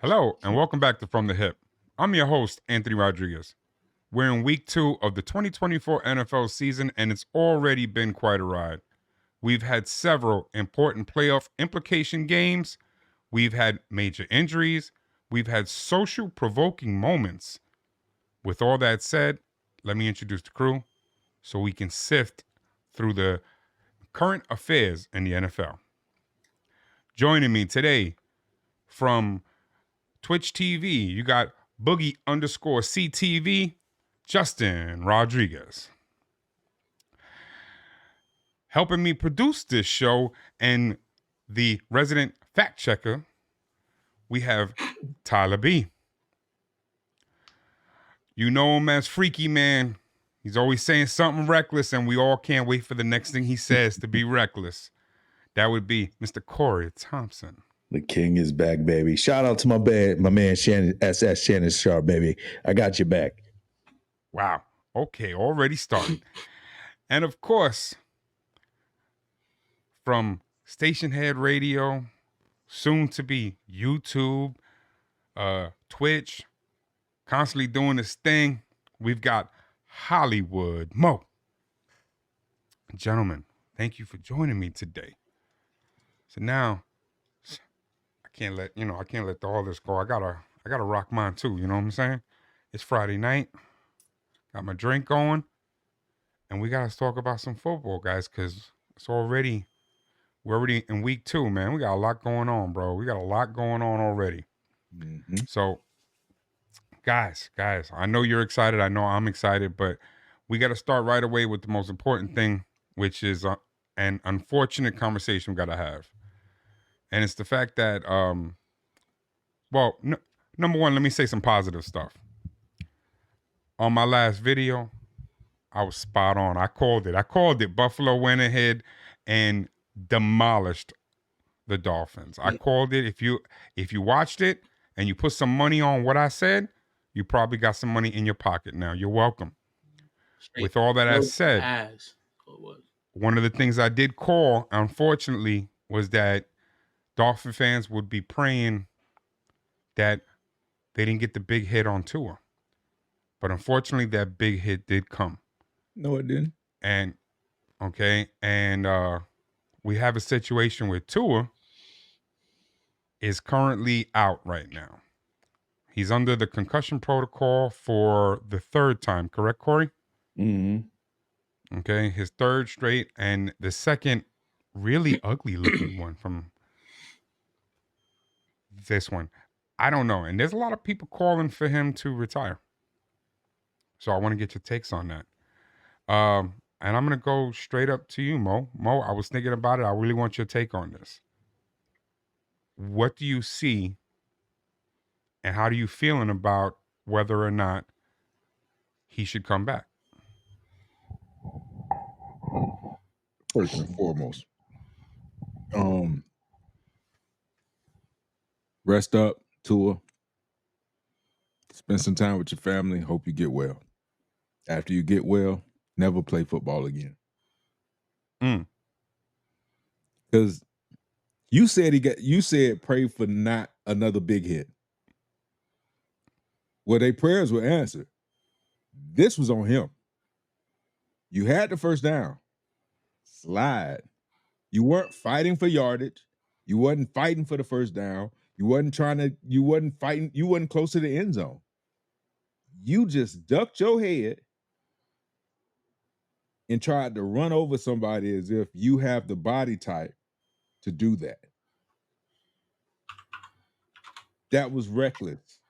Hello, and welcome back to From the Hip. I'm your host, Anthony Rodriguez. We're in week 2 of the 2024 NFL season, and it's already been quite a ride. We've had several important playoff implication games, we've had major injuries, we've had social provoking moments. With all that said, let me introduce the crew so we can sift through the current affairs in the NFL. Joining me today from Twitch TV, you got Boogie_CTV, Justin Rodriguez. Helping me produce this show and the resident fact checker, we have Tyler B. You know him as Freaky Man. He's always saying something reckless, and we all can't wait for the next thing he says to be reckless. That would be Mr. Kory Thompson. The king is back, baby. Shout out to my man Shannon SS Shannon Sharp, baby. I got your back. Wow. Okay, already started. And of course, from Station Head Radio, soon to be YouTube, Twitch, constantly doing this thing, we've got Hollywood Mo. Gentlemen, thank you for joining me today. So now I can't let all this go. I gotta rock mine too, you know what I'm saying? It's Friday night. Got my drink going. And we gotta talk about some football, guys, because we're already in week 2, man. We got a lot going on, bro. We got a lot going on already. Mm-hmm. So, guys, I know you're excited. I know I'm excited, but we got to start right away with the most important thing, which is an unfortunate conversation we got to have. And it's the fact that, number one, let me say some positive stuff. On my last video, I was spot on. I called it. Buffalo went ahead and demolished the Dolphins. I called it. If you watched it and you put some money on what I said, you probably got some money in your pocket now. You're welcome. With all that I said, one of the things I did call, unfortunately, was that Dolphin fans would be praying that they didn't get the big hit on Tua. But unfortunately, that big hit did come. No, it didn't. And we have a situation where Tua is currently out right now. He's under the concussion protocol for the 3rd time, correct, Kory? Mm-hmm. Okay, his 3rd straight, and the second really ugly looking one from this one. I don't know. And there's a lot of people calling for him to retire. So I want to get your takes on that. And I'm going to go straight up to you, Mo. Mo, I was thinking about it. I really want your take on this. What do you see and how do you feeling about whether or not he should come back? First and foremost, rest up, Tua. Spend some time with your family. Hope you get well. After you get well, never play football again. Because you said pray for not another big hit. Well, their prayers were answered. This was on him. You had the first down. Slide. You weren't fighting for yardage. You wasn't fighting for the first down. You wasn't fighting. You wasn't close to the end zone. You just ducked your head and tried to run over somebody as if you have the body type to do that. That was reckless.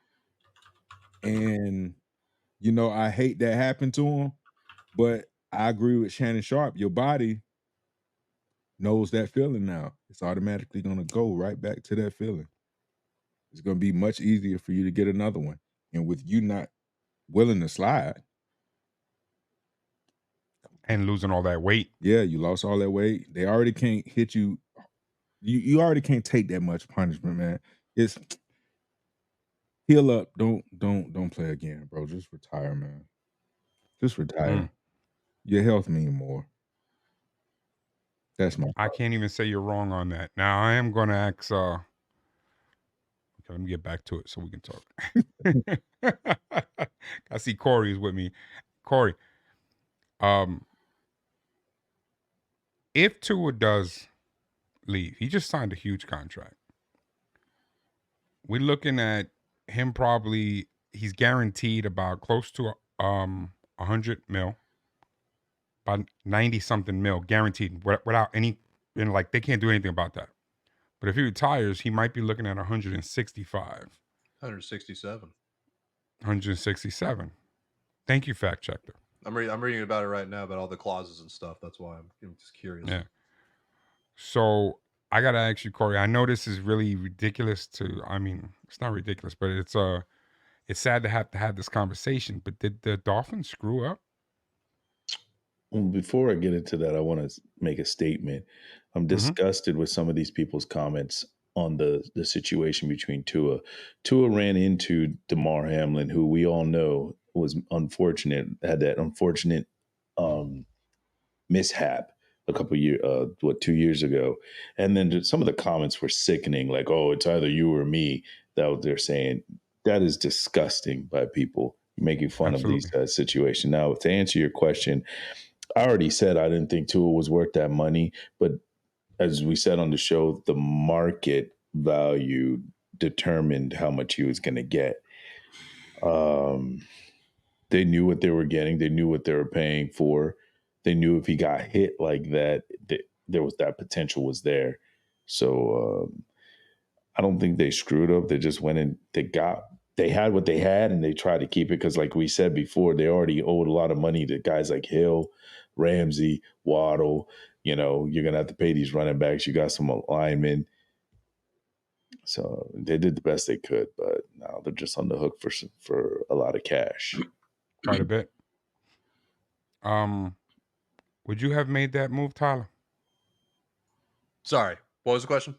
And, I hate that happened to him, but I agree with Shannon Sharp. Your body knows that feeling now. It's automatically going to go right back to that feeling. It's going to be much easier for you to get another one. And with you not willing to slide. And losing all that weight. Yeah, you lost all that weight. They already can't hit you. You already can't take that much punishment, man. It's heal up. Don't play again, bro. Just retire, man. Just retire. Your health means more. That's my I can't even say you're wrong on that. Now I am going to ask let me get back to it so we can talk. I see Kory is with me. Kory, if Tua does leave, he just signed a huge contract. We're looking at him probably. He's guaranteed about close to 100 mil, about 90 something mil guaranteed without any. And like they can't do anything about that. But if he retires, he might be looking at 165. 167. 167. Thank you, fact checker. I'm reading about it right now about all the clauses and stuff. That's why I'm just curious. Yeah. So I gotta ask you, Kory. I know this is really ridiculous. I mean, it's not ridiculous, but it's sad to have this conversation. But did the Dolphins screw up? Well, before I get into that, I want to make a statement. I'm disgusted with some of these people's comments on the situation between Tua. Tua ran into Damar Hamlin, who we all know was unfortunate, had that unfortunate mishap a couple years, 2 years ago. And then some of the comments were sickening, like, oh, it's either you or me. That what they're saying. That is disgusting by people making fun Absolutely. of these situations. Now, to answer your question, I already said I didn't think Tua was worth that money, but as we said on the show, the market value determined how much he was going to get. They knew what they were getting. They knew what they were paying for. They knew if he got hit like that, there was that potential was there. So I don't think they screwed up. They just went and they had what they had and they tried to keep it because, like we said before, they already owed a lot of money to guys like Hill, Ramsey, Waddle. You know, you're going to have to pay these running backs. You got some linemen. So they did the best they could, but now they're just on the hook for a lot of cash. Quite a bit. Would you have made that move, Tyler? Sorry, what was the question?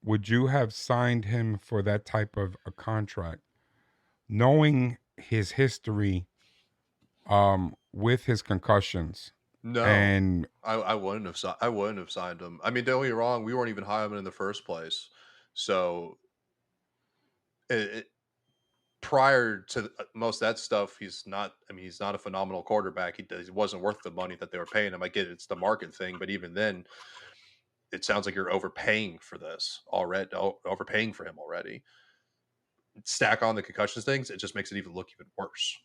Would you have signed him for that type of a contract, knowing his history with his concussions? No, and I wouldn't have. I wouldn't have signed him. I mean, don't get me wrong. We weren't even high on him in the first place. So, prior to most of that stuff, he's not. I mean, he's not a phenomenal quarterback. He wasn't worth the money that they were paying him. I get it's the market thing, but even then, it sounds like you're overpaying for this already. Overpaying for him already. Stack on the concussions things, it just makes it even look even worse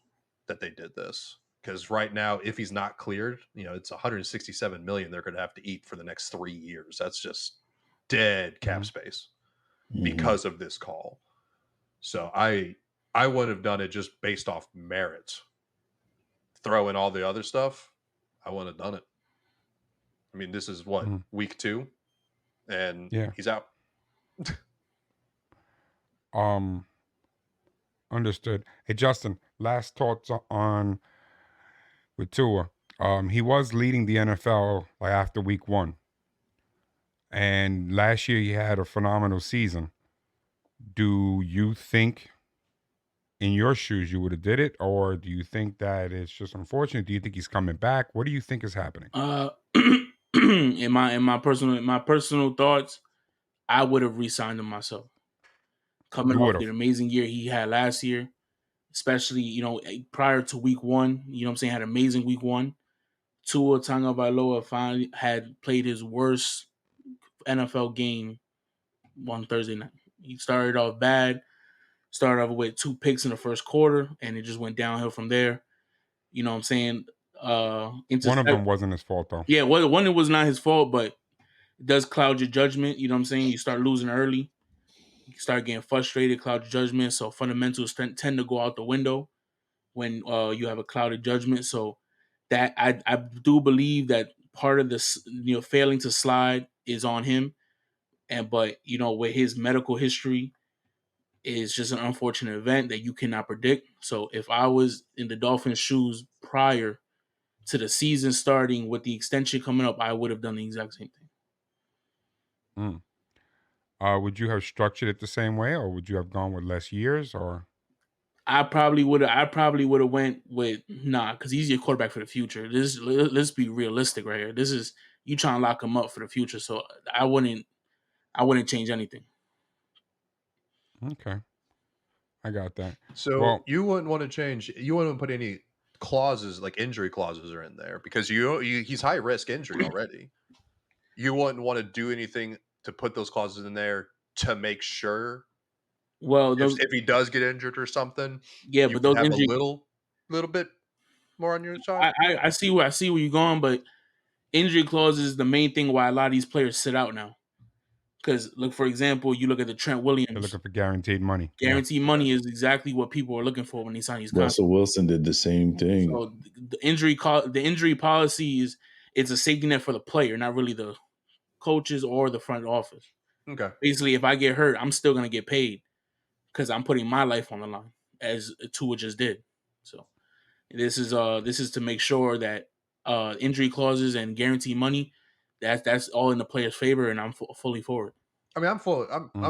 that they did this. Because right now, if he's not cleared, it's 167 million they're going to have to eat for the next 3 years. That's just dead cap space because of this call. So I would have done it just based off merit. Throw in all the other stuff, I wouldn't have done it. I mean, this is what week 2, and he's out. Understood. Hey, Justin, last thoughts on with Tua. He was leading the NFL like after week 1. And last year he had a phenomenal season. Do you think in your shoes you would have did it, or do you think that it's just unfortunate? Do you think he's coming back? What do you think is happening? In my personal thoughts, I would have re-signed him myself. Coming off the amazing year he had last year, especially, prior to week 1, had an amazing week 1. Tua Tagovailoa finally had played his worst NFL game on Thursday night. He started off bad, started off with 2 picks in the first quarter, and it just went downhill from there. You know what I'm saying? One of them wasn't his fault, though. Yeah, one it was not his fault, but it does cloud your judgment. You know what I'm saying? You start losing early. You start getting frustrated, cloud your judgment. So fundamentals tend to go out the window when you have a clouded judgment. So that I do believe that part of this, failing to slide is on him. But with his medical history, is just an unfortunate event that you cannot predict. So if I was in the Dolphins' shoes prior to the season starting with the extension coming up, I would have done the exact same thing. Would you have structured it the same way, or would you have gone with less years? Or I probably would have went with because he's your quarterback for the future. Let's be realistic right here. This is you trying to lock him up for the future. So I wouldn't change anything. Okay, I got that. So Well, you wouldn't want to change. You wouldn't put any clauses like injury clauses are in there because he's high risk injury already. You wouldn't want to do anything to put those clauses in there to make sure Well, those if he does get injured or something, yeah, you but can those have a injury. little bit more on your side. I see where you're going, but injury clauses is the main thing why a lot of these players sit out now. Because look, for example, you look at the Trent they're Williams. looking for guaranteed money. Guaranteed money is exactly what people are looking for when they sign these contracts. Russell Wilson did the same thing. So the injury policy is it's a safety net for the player, not really the coaches or the front office. Okay. Basically, if I get hurt, I'm still gonna get paid because I'm putting my life on the line, as Tua just did. So this is to make sure that injury clauses and guaranteed money that's all in the player's favor, and I'm fully for it. I mean, I'm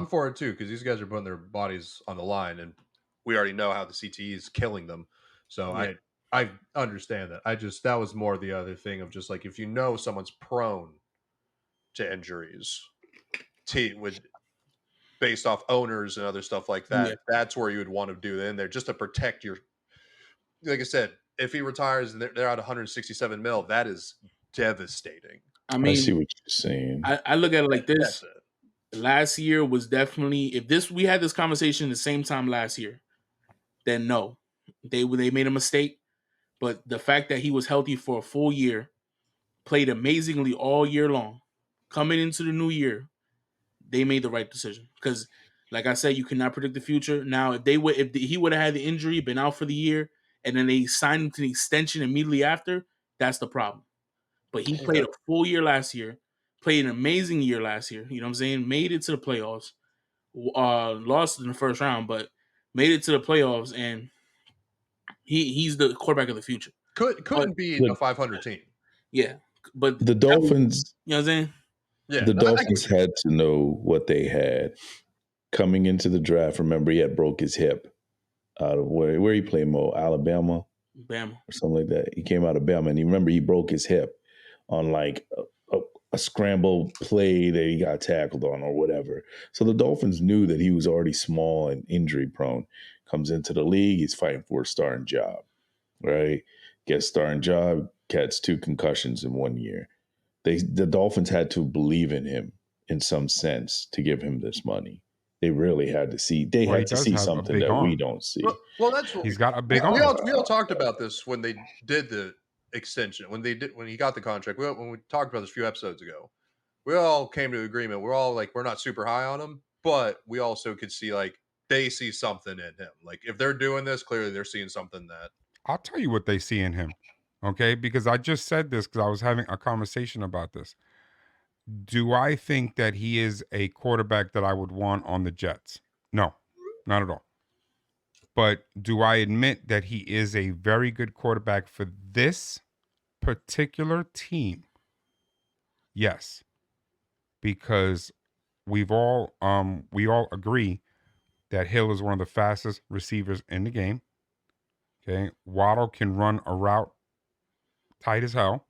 for it too because these guys are putting their bodies on the line, and we already know how the CTE is killing them. So Yeah. I understand that. That was more the other thing of just like if you know someone's prone to injuries, based off owners and other stuff like that, Yeah. that's where you would want to do it in there just to protect your. Like I said, if he retires and they're at 167 mil, that is devastating. I I mean, see what you're saying. I look at it like That's this. it. Last year was definitely we had this conversation the same time last year, then no, they made a mistake. But the fact that he was healthy for a full year, played amazingly all year long, coming into the new year, they made the right decision. Because, like I said, you cannot predict the future. Now, if he would have had the injury, been out for the year, and then they signed him to the extension immediately after, that's the problem. But he played a full year last year, played an amazing year last year. You know what I'm saying? Made it to the playoffs. Lost in the first round, but made it to the playoffs, and he's the quarterback of the future. Couldn't be a 500 team. Yeah, but The Dolphins, you know what I'm saying? Yeah, the Dolphins had to know what they had coming into the draft. Remember, he had broke his hip out of where he played Alabama Bama. or something like that. He came out of Bama, and he broke his hip on like a scramble play that he got tackled on or whatever. So the Dolphins knew that he was already small and injury prone. Comes into the league, he's fighting for a starting job, right? Gets starting job, gets 2 concussions in 1 year. The Dolphins had to believe in him in some sense to give him this money. They really had to see. They Well, he had to does see have a something big that we arm. don't see. Well, that's what He's got a big we arm. all talked about this when they did the extension when he got the contract. When we talked about this a few episodes ago, we all came to agreement. We're all like, we're not super high on him, but we also could see like they see something in him. Like if they're doing this, clearly they're seeing something that. I'll tell you what they see in him. Okay, because I just said this because I was having a conversation about this. Do I think that he is a quarterback that I would want on the Jets? No, not at all. But do I admit that he is a very good quarterback for this particular team? Yes, because we all agree that Hill is one of the fastest receivers in the game. Okay, Waddle can run a route tight as hell,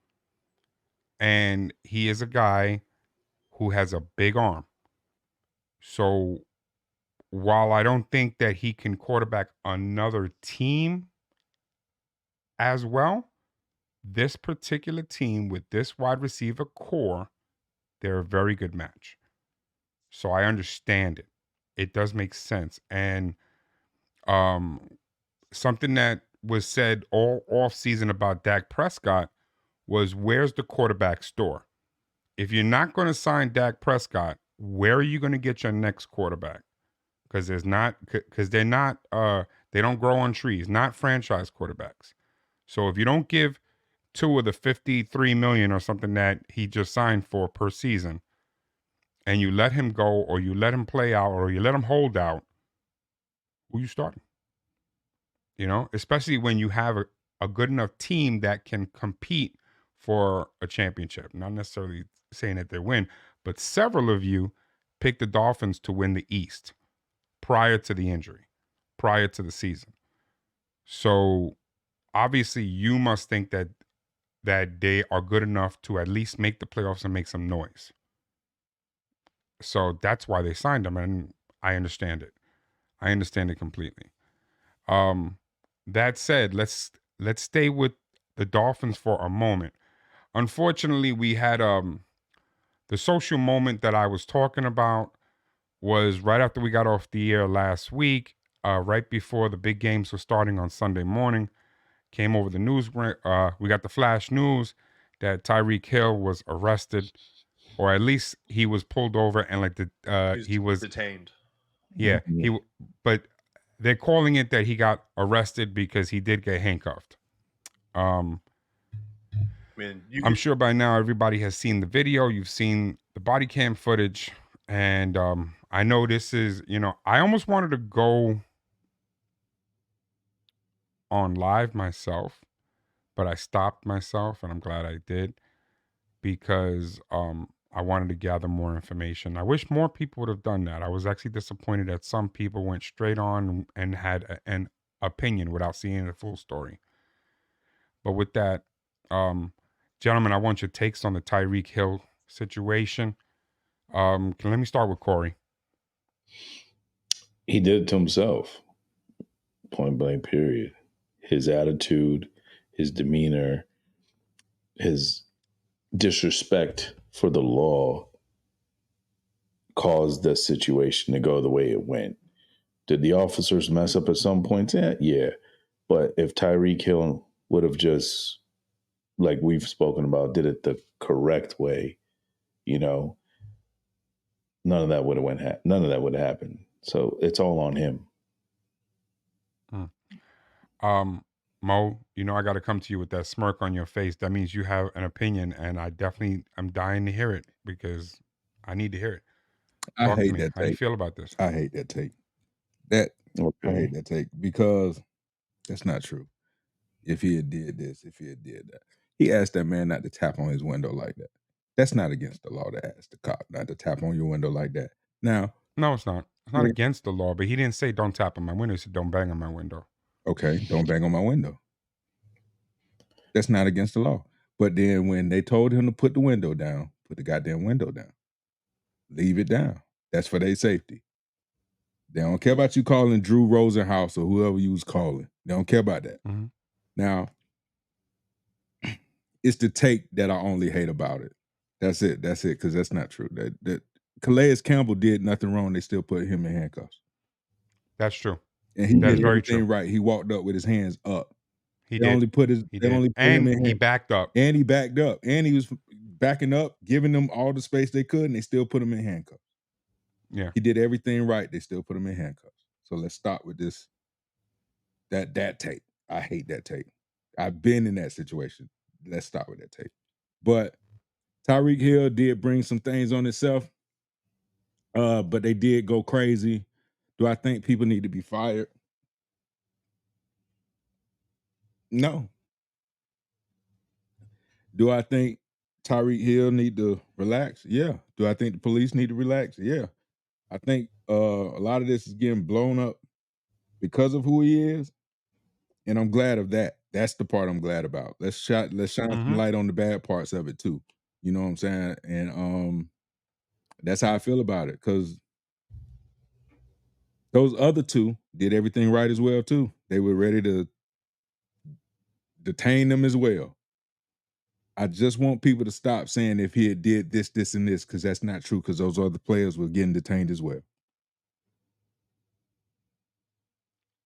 and he is a guy who has a big arm. So while I don't think that he can quarterback another team as well, this particular team with this wide receiver core, they're a very good match. So I understand it. It does make sense. And something that was said all off season about Dak Prescott was, where's the quarterback store? If you're not going to sign Dak Prescott, where are you going to get your next quarterback? Because they're not they don't grow on trees, not franchise quarterbacks. So if you don't give Tua the $53 million or something that he just signed for per season, and you let him go, or you let him play out, or you let him hold out, who you starting? You know, especially when you have a good enough team that can compete for a championship. Not necessarily saying that they win, but several of you picked the Dolphins to win the East prior to the injury, prior to the season. So obviously you must think that they are good enough to at least make the playoffs and make some noise. So that's why they signed him, and I understand it. I understand it completely. That said, let's stay with the Dolphins for a moment. Unfortunately, we had the social moment that I was talking about was right after we got off the air last week, right before the big games were starting on Sunday morning. Came over the news. We got the flash news that Tyreek Hill was arrested, or at least he was pulled over, and like he was detained. Yeah, Mhm. but they're calling it that he got arrested because he did get handcuffed. I mean, I'm sure by now everybody has seen the video. You've seen the body cam footage, and I know this is, I almost wanted to go on live myself, but I stopped myself, and I'm glad I did because I wanted to gather more information. I wish more people would have done that. I was actually disappointed that some people went straight on and had an opinion without seeing the full story. But with that, gentlemen, I want your takes on the Tyreek Hill situation. Let me start with Kory. He did it to himself. Point blank, period. His attitude, his demeanor, his disrespect for the law caused the situation to go the way it went. Did the officers mess up at some points? Yeah. But if Tyreek Hill would have just, like we've spoken about, did it the correct way, none of that would have none of that would have happened. So it's all on him. Mo, I got to come to you with that smirk on your face. That means you have an opinion, and I'm dying to hear it because I need to hear it. I Talk to hate me. that How do you take. feel about this? I hate that take. I hate that take because that's not true. If he had did this, if he had did that, he asked that man not to tap on his window like that. That's not against the law to ask the cop not to tap on your window like that. Now, No, it's not. It's not Yeah. against the law, but he didn't say don't tap on my window. He said don't bang on my window. okay, don't bang on my window. That's not against the law. But then when they told him to put the window down, put the goddamn window down. Leave it down. That's for their safety. They don't care about you calling Drew Rosenhaus or whoever you was calling. They don't care about that. Mhm. Now, it's the take that I only hate about it. That's it. Because that's not true. That Calais Campbell did nothing wrong. They still put him in handcuffs. That's true. And he That's did very everything true. right. He walked up with his hands up. He They did. only put He did. him And in he hand- backed up. And he backed up. And he was backing up, giving them all the space they could, and they still put him in handcuffs. Yeah. He did everything right. They still put him in handcuffs. So let's start with this. That tape. I hate that tape. I've been in that situation. Let's start with that tape. But Tyreek Hill did bring some things on itself. But they did go crazy. Do I think people need to be fired? No. Do I think Tyreek Hill need to relax? Yeah. Do I think the police need to relax? Yeah. I think a lot of this is getting blown up because of who he is, and I'm glad of that. That's the part I'm glad about. Let's shine some light on the bad parts of it too. You know what I'm saying? And that's how I feel about it because those other two did everything right as well too. They were ready to detain them as well. I just want people to stop saying if he had did this, this, and this, because that's not true. Because those other players were getting detained as well.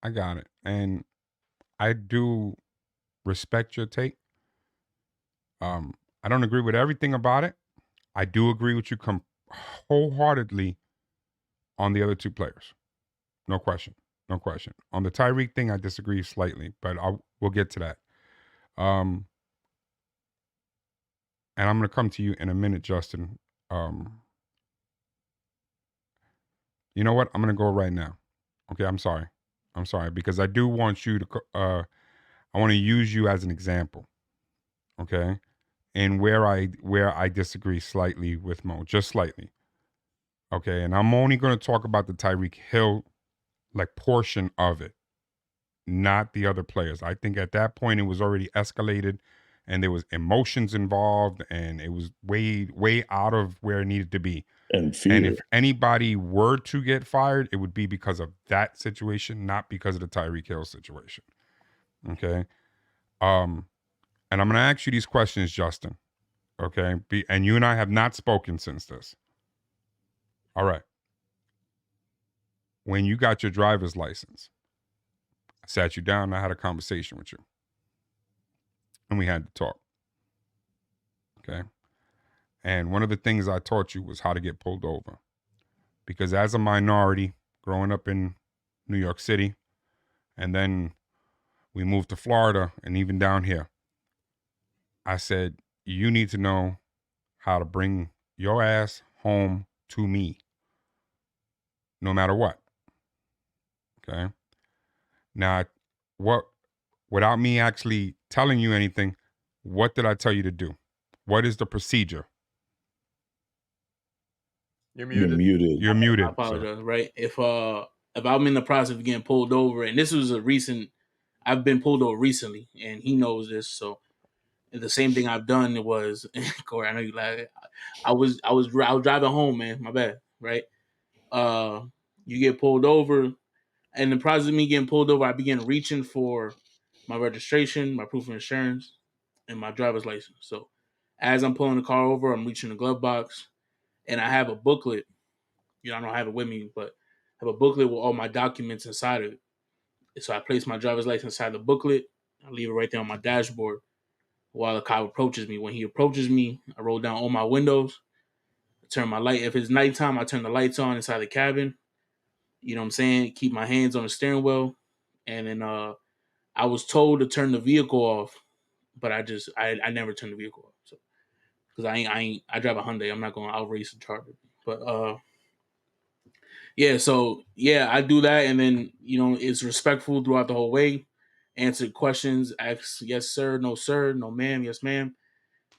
I got it. And I do respect your take. I don't agree with everything about it. I do agree with you wholeheartedly on the other two players. No question. No question. On the Tyreek thing, I disagree slightly, but we'll get to that. And I'm going to come to you in a minute, Justin. You know what? I'm going to go right now. Okay, I'm sorry. Because I do want you to I want to use you as an example. Okay? And where I disagree slightly with Mo, just slightly. Okay, and I'm only going to talk about the Tyreek Hill portion of it, not the other players. I think at that point it was already escalated and there was emotions involved and it was way out of where it needed to be. And fear. And if anybody were to get fired, it would be because of that situation, not because of the Tyreek Hill situation. Okay. And I'm going to ask you these questions, Justin. Okay. And you and I have not spoken since this. All right. When you got your driver's license, I sat you down and I had a conversation with you. And we had to talk. Okay. And one of the things I taught you was how to get pulled over. Because as a minority, growing up in New York City, and then we moved to Florida and even down here, I said, you need to know how to bring your ass home to me, no matter what. Okay. Now, without me actually telling you anything, what did I tell you to do? What is the procedure? You're You're muted. muted. You're muted. I apologize. Right. If I'm in the process of getting pulled over, and this was I've been pulled over recently, and he knows this. So the same thing I've done was, Kory, I know you like. I was driving home, man. My bad. Right. You get pulled over, and the process of me getting pulled over, I began reaching for my registration, my proof of insurance, and my driver's license. So as I'm pulling the car over, I'm reaching the glove box, and I have a booklet. I don't have it with me, but I have a booklet with all my documents inside of it. So I place my driver's license inside the booklet. I leave it right there on my dashboard while the cop approaches me. When he approaches me, I roll down all my windows. I turn my light. If it's nighttime, I turn the lights on inside the cabin. You know what I'm saying? Keep my hands on the steering wheel. And then I was told to turn the vehicle off, but I never turned the vehicle off. So because I drive a Hyundai, I'm not going to outrace the Charger. But yeah, I do that, and then it's respectful throughout the whole way. Answer questions, ask yes sir, no sir, no ma'am, yes ma'am,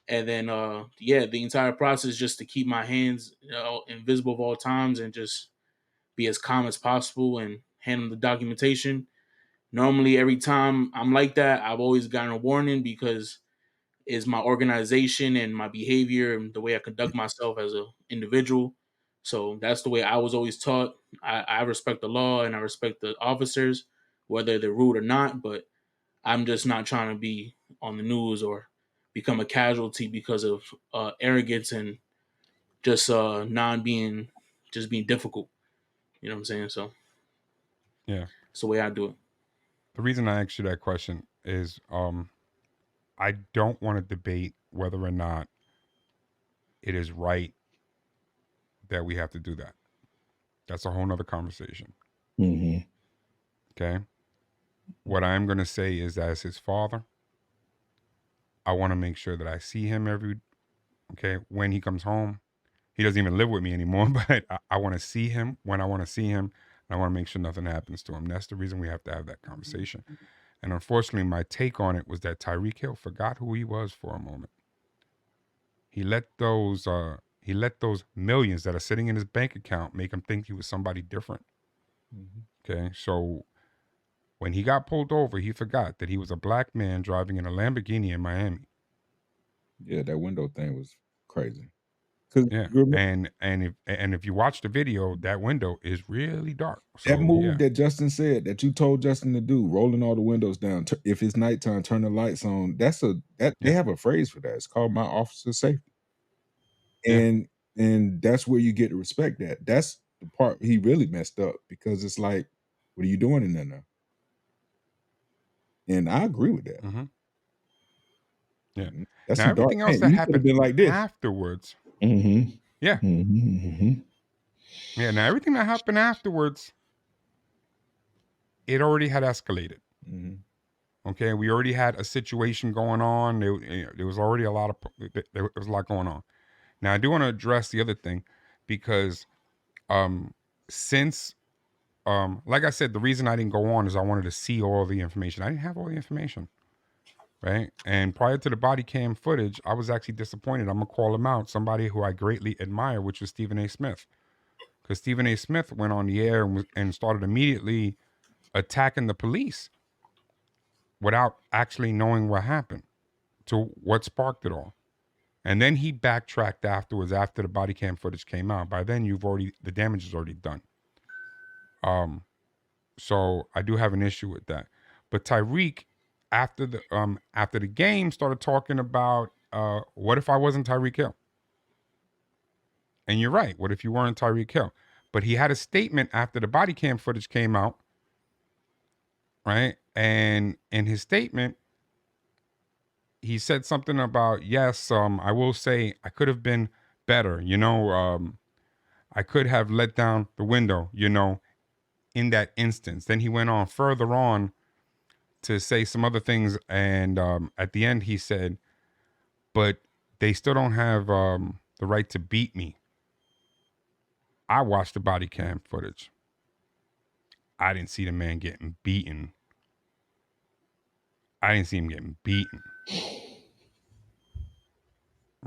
and then the entire process just to keep my hands invisible of all times and just be as calm as possible and handle the documentation. Normally, every time I'm like that, I've always gotten a warning because it's my organization and my behavior and the way I conduct myself as an individual. So that's the way I was always taught. I respect the law and I respect the officers, whether they're rude or not, but I'm just not trying to be on the news or become a casualty because of arrogance and just just being difficult. You know what I'm saying? So Yeah. it's the way I do it. The reason I asked you that question is I don't want to debate whether or not it is right that we have to do that. That's a whole nother conversation. Mm-hmm. Okay. What I'm going to say is, as his father, I want to make sure that I see him when he comes home. He doesn't even live with me anymore, but I want to see him when I want to see him. And I want to make sure nothing happens to him. That's the reason we have to have that conversation. And unfortunately, my take on it was that Tyreek Hill forgot who he was for a moment. He let those millions that are sitting in his bank account make him think he was somebody different. Mm-hmm. Okay, so when he got pulled over, he forgot that he was a black man driving in a Lamborghini in Miami. Yeah, that window thing was crazy. Yeah, and if you watch the video, that window is really dark. So, that move that Justin said that you told Justin to do, rolling all the windows down. If it's nighttime, turn the lights on. They have a phrase for that. It's called my officer safety. And that's where you get to respect that. That's the part he really messed up because it's like, what are you doing in there now? And I agree with that. Mm-hmm. Yeah. That's now everything else that happened like this afterwards. Mm-hmm. Yeah. Mm-hmm. Yeah. Now everything that happened afterwards, it already had escalated. Mm-hmm. Okay, we already had a situation going on. There was already a lot going on. Now I do want to address the other thing because since like I said, the reason I didn't go on is I wanted to see all the information. I didn't have all the information. Right. And prior to the body cam footage, I was actually disappointed. I'm going to call him out. Somebody who I greatly admire, which was Stephen A. Smith. Because Stephen A. Smith went on the air and started immediately attacking the police without actually knowing what happened, to what sparked it all. And then he backtracked afterwards after the body cam footage came out. By then, the damage is already done. So I do have an issue with that. But Tyreek, after the game, started talking about what if I wasn't Tyreek Hill? And you're right. What if you weren't Tyreek Hill? But he had a statement after the body cam footage came out, right? And in his statement, he said something about, yes, I will say I could have been better. I could have let down the window, in that instance. Then he went on further on to say some other things. And at the end, he said, but they still don't have the right to beat me. I watched the body cam footage. I didn't see the man getting beaten. I didn't see him getting beaten.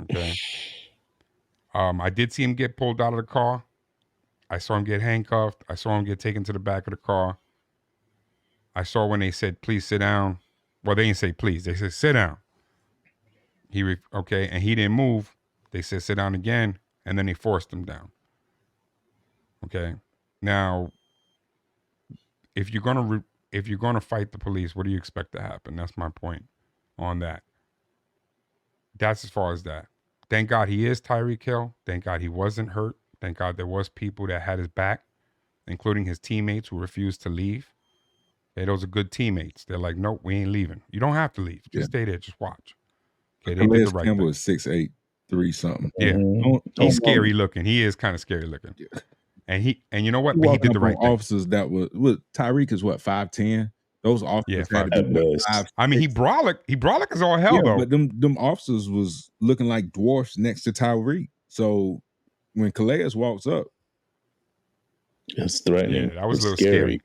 Okay. I did see him get pulled out of the car. I saw him get handcuffed. I saw him get taken to the back of the car. I saw when they said, please sit down. Well, they didn't say please. They said, sit down. And he didn't move. They said, sit down again. And then they forced him down. Okay. Now, if you're gonna fight the police, what do you expect to happen? That's my point on that. That's as far as that. Thank God he is Tyreek Hill. Thank God he wasn't hurt. Thank God there was people that had his back, including his teammates who refused to leave. Hey, those are good teammates. They're like, nope, we ain't leaving. You don't have to leave. Just stay there. Just watch. Okay, they did the right Campbell thing. is 6'8", 3 something. Yeah, he's scary looking. He is kind of scary looking. Yeah. And you know what? But he did the right thing. Officers that was Tyreek is what 5'10". Those officers had to be 5'6". I mean, he brolic is all hell though. But them officers was looking like dwarfs next to Tyreek. So when Calais walks up, it's threatening. Yeah, that was a little scary.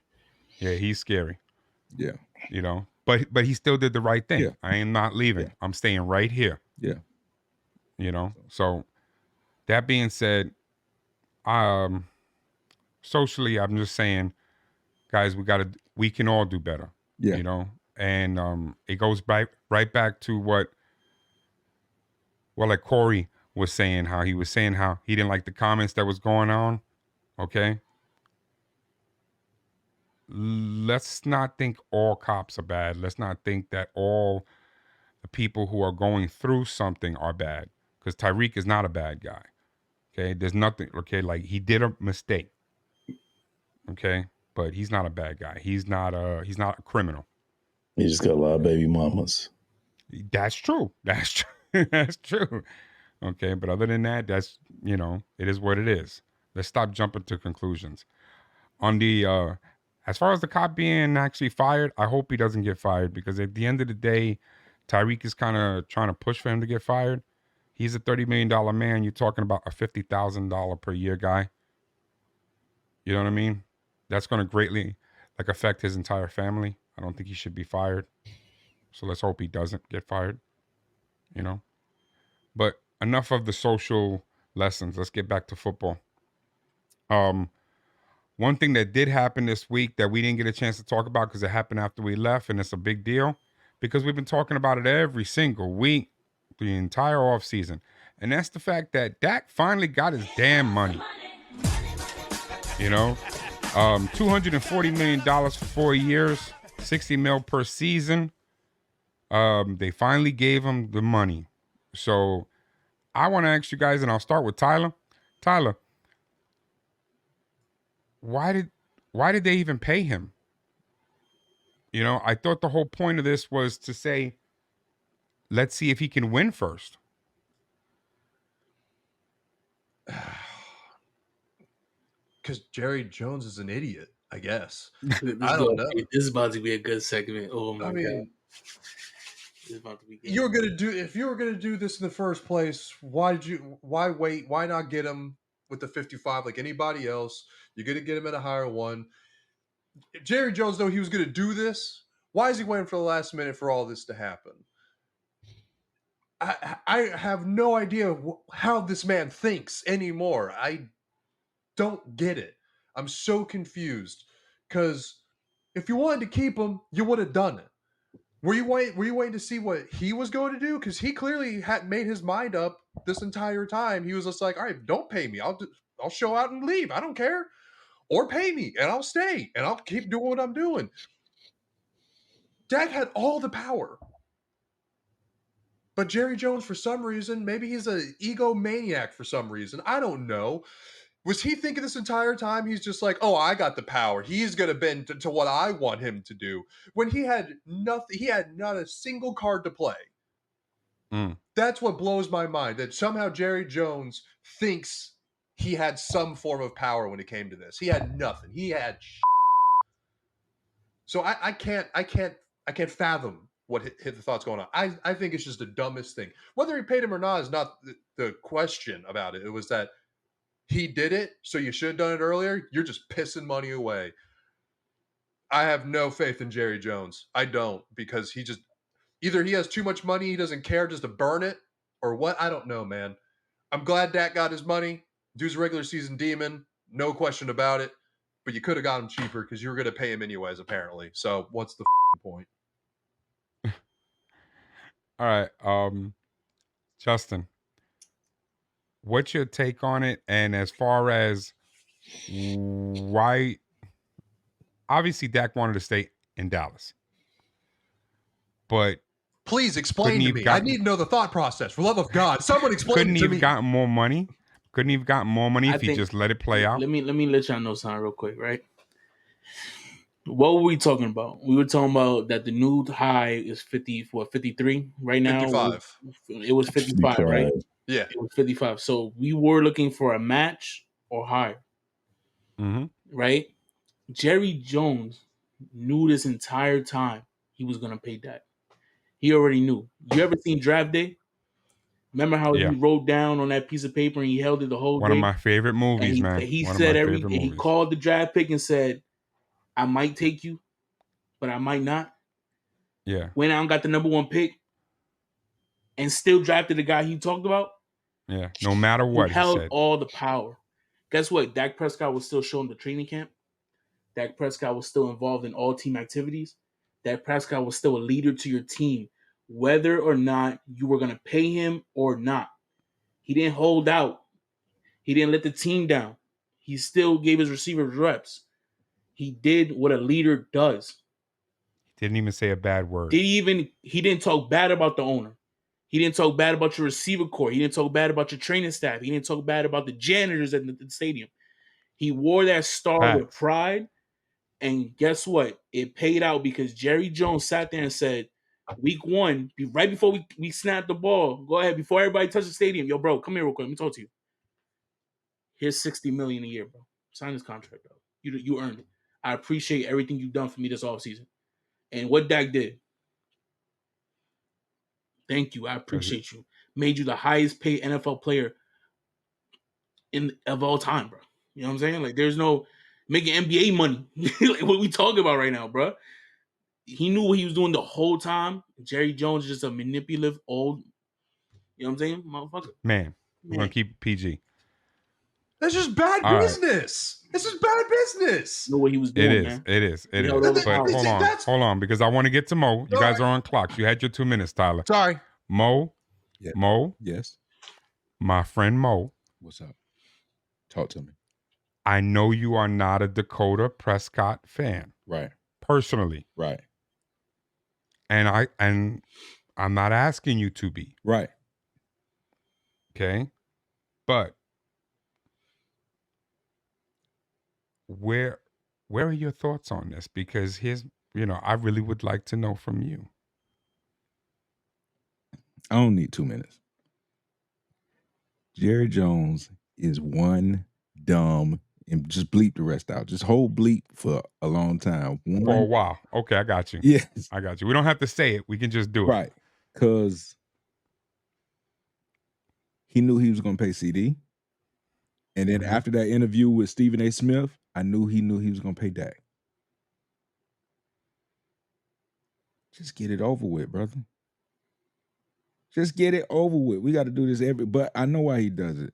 Yeah, he's scary. Yeah, but he still did the right thing. Yeah. I am not leaving. Yeah. I'm staying right here. Yeah, So that being said, socially, I'm just saying, guys, we can all do better. Yeah, and it goes right back to what like Kory was saying, how he didn't like the comments that was going on. Okay. Let's not think all cops are bad. Let's not think that all the people who are going through something are bad, because Tyreek is not a bad guy. Okay. There's nothing. Okay. Like, he did a mistake. Okay. But he's not a bad guy. He's not a criminal. He just got a lot of baby mamas. That's true. That's true. That's true. Okay. But other than that, that's, it is what it is. Let's stop jumping to conclusions. On the, as far as the cop being actually fired, I hope he doesn't get fired, because at the end of the day, Tyreek is kind of trying to push for him to get fired. He's a $30 million man. You're talking about a $50,000 per year guy. You know what I mean? That's going to greatly affect his entire family. I don't think he should be fired. So let's hope he doesn't get fired. But enough of the social lessons. Let's get back to football. One thing that did happen this week that we didn't get a chance to talk about because it happened after we left, and it's a big deal because we've been talking about it every single week, the entire offseason. And that's the fact that Dak finally got his damn money. $240 million for 4 years, $60 million per season. They finally gave him the money. So I want to ask you guys, and I'll start with Tyler. Tyler, why did they even pay him? I thought the whole point of this was to say, let's see if he can win first. Because Jerry Jones is an idiot, I guess. I don't know. This is about to be a good segment. Oh my God. This is about to be good. If you were gonna do this in the first place, why wait? Why not get him with the 55 like anybody else? You're gonna get him at a higher one. If Jerry Jones know he was gonna do this, why is he waiting for the last minute for all this to happen? I have no idea how this man thinks anymore. I don't get it. I'm so confused, because if you wanted to keep him, you would have done it. Were you waiting to see what he was going to do? Because he clearly had made his mind up this entire time. He was just like, all right, don't pay me. I'll show out and leave. I don't care. Or pay me and I'll stay and I'll keep doing what I'm doing. Dak had all the power. But Jerry Jones, for some reason, maybe he's an egomaniac for some reason. I don't know. Was he thinking this entire time? He's just like, oh, I got the power. He's going to bend to what I want him to do. When he had nothing, he had not a single card to play. That's what blows my mind, that somehow Jerry Jones thinks he had some form of power when it came to this. He had nothing. He had So I can't fathom what hit the thoughts going on. I think it's just the dumbest thing. Whether he paid him or not is not the question about it. It was that he did it, so you should have done it earlier. You're just pissing money away. I have no faith in Jerry Jones. I don't, because he just either he has too much money, he doesn't care just to burn it, or what. I don't know, man. I'm glad Dak got his money. Dude's a regular season demon, no question about it. But you could have got him cheaper because you were going to pay him anyways, apparently. So what's the point? All right, Justin, what's your take on it? And as far as why, obviously Dak wanted to stay in Dallas, but please explain to me. I need to know the thought process. For the love of God, someone explain couldn't it he to me. have gotten more money? Couldn't he have gotten more money if he just let it play out? Let me let y'all know something real quick, right? What were we talking about? We were talking about that the new high is 53 right now. 55. It was 55, right? Yeah. It was 55. So we were looking for a match or higher. Right? Jerry Jones knew this entire time he was going to pay that. He already knew. You ever seen Draft Day? Remember how he wrote down on that piece of paper and he held it the whole day? One of my favorite movies, man. He said he called the draft pick and said, I might take you, but I might not. Yeah. Went out and got the number 1 pick and still drafted the guy he talked about. Yeah. No matter what, he held all the power. Guess what? Dak Prescott was still showing the training camp. Dak Prescott was still involved in all team activities. Dak Prescott was still a leader to your team, whether or not you were going to pay him or not. He didn't hold out. He didn't let the team down. He still gave his receivers reps. He did what a leader does. Didn't even say a bad word. He didn't talk bad about the owner. He didn't talk bad about your receiver core. He didn't talk bad about your training staff. He didn't talk bad about the janitors at the stadium. He wore that star with pride. And guess what? It paid out because Jerry Jones sat there and said, week 1, right before we snapped the ball, go ahead, before everybody touched the stadium, yo, bro, come here real quick. Let me talk to you. Here's $60 million a year, bro. Sign this contract, bro. You earned it. I appreciate everything you've done for me this offseason. And what Dak did, thank you. I appreciate you. Made you the highest paid NFL player of all time, bro. You know what I'm saying? Like, there's no making NBA money. Like what we talking about right now, bro. He knew what he was doing the whole time. Jerry Jones is just a manipulative old, you know what I'm saying, motherfucker. Man, we're going to keep it PG. That's just bad business. This is bad business. You know what he was doing, man. It is. But hold on, because I want to get to Mo. You guys are on clocks. You had your 2 minutes, Tyler. Sorry. Mo. Yeah. Mo. Yes. My friend Mo. What's up? Talk to me. I know you are not a Dakota Prescott fan. Right. Personally. Right. And I'm not asking you to be. Right. Okay. But where are your thoughts on this? Because I really would like to know from you. I don't need 2 minutes. Jerry Jones is one dumb, and just bleep the rest out. Just hold bleep for a long time. For a while. Okay, I got you. Yes. I got you. We don't have to say it. We can just do it. Right. Because he knew he was going to pay CD. And then after that interview with Stephen A. Smith, I knew he was going to pay Dak. Just get it over with, brother. Just get it over with. We got to do this but I know why he does it.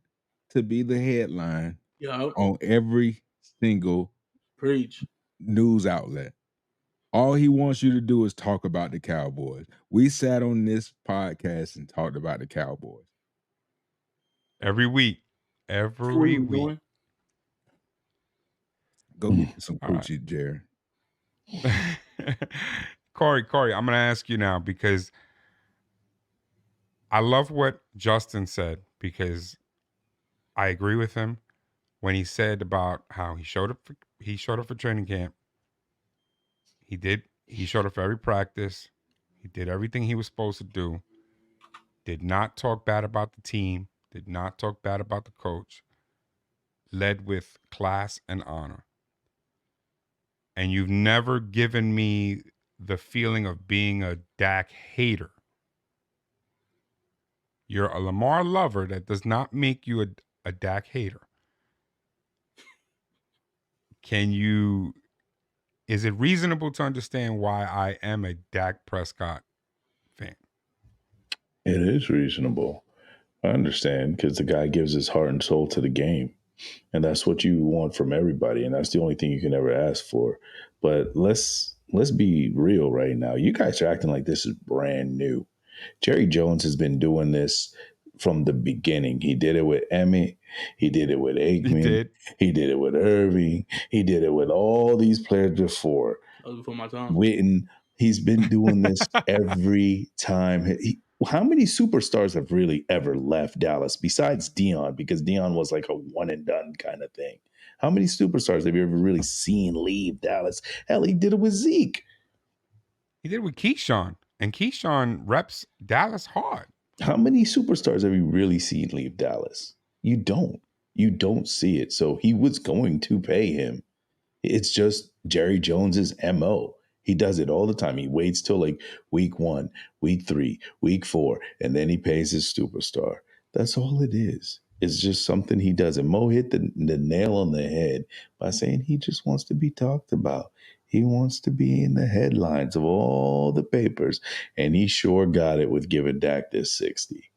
To be the headline on every single news outlet. All he wants you to do is talk about the Cowboys. We sat on this podcast and talked about the Cowboys. Every week. What are Every you week. doing? Go get you some All right. coochie, Jerry. Kory, I'm going to ask you now because I love what Justin said because I agree with him when he said about how he showed up for training camp. He showed up for every practice. He did everything he was supposed to do. Did not talk bad about the team. Did not talk bad about the coach. Led with class and honor. And you've never given me the feeling of being a Dak hater. You're a Lamar lover. That does not make you a Dak hater. Is it reasonable to understand why I am a Dak Prescott fan? It is reasonable. I understand because the guy gives his heart and soul to the game. And that's what you want from everybody. And that's the only thing you can ever ask for. But let's be real right now. You guys are acting like this is brand new. Jerry Jones has been doing this from the beginning. He did it with Emmett. He did it with Aikman. He did it with Irving. He did it with all these players before. That was before my time. Witten. He's been doing this every time. How many superstars have really ever left Dallas besides Dion? Because Dion was like a one and done kind of thing. How many superstars have you ever really seen leave Dallas? Hell, he did it with Zeke. He did it with Keyshawn. And Keyshawn reps Dallas hard. How many superstars have you really seen leave Dallas? You don't. You don't see it. So he was going to pay him. It's just Jerry Jones's MO. He does it all the time. He waits till like week 1, week 3, week 4, and then he pays his superstar. That's all it is. It's just something he does. And Mo hit the nail on the head by saying he just wants to be talked about. He wants to be in the headlines of all the papers. And he sure got it with giving Dak this 60.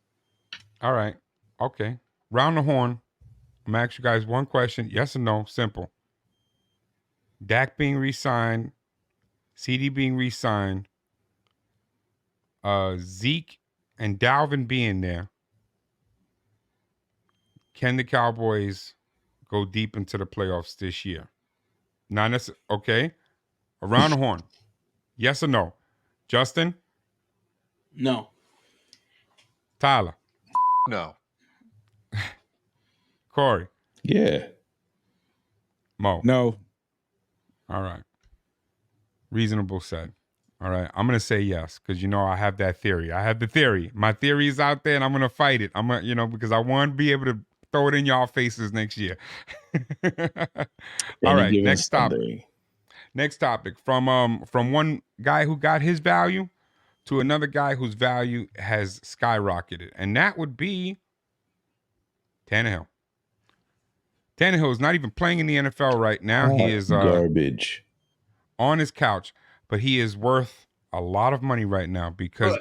All right. Okay. Round the horn. I'm going to ask you guys one question. Yes or no. Simple. Dak being re-signed. CD being re-signed. Zeke and Dalvin being there. Can the Cowboys go deep into the playoffs this year? Not necessarily. Okay. Around the horn. Yes or no? Justin? No. Tyler? No. Kory? Yeah. Mo? No. All right. Reasonable said. All right. I'm going to say yes because, I have that theory. I have the theory. My theory is out there and I'm going to fight it. I'm going to, because I want to be able to throw it in y'all faces next year. All right. Next topic. Next topic. From one guy who got his value to another guy whose value has skyrocketed. And that would be Tannehill. Tannehill is not even playing in the NFL right now. He is garbage on his couch, but he is worth a lot of money right now because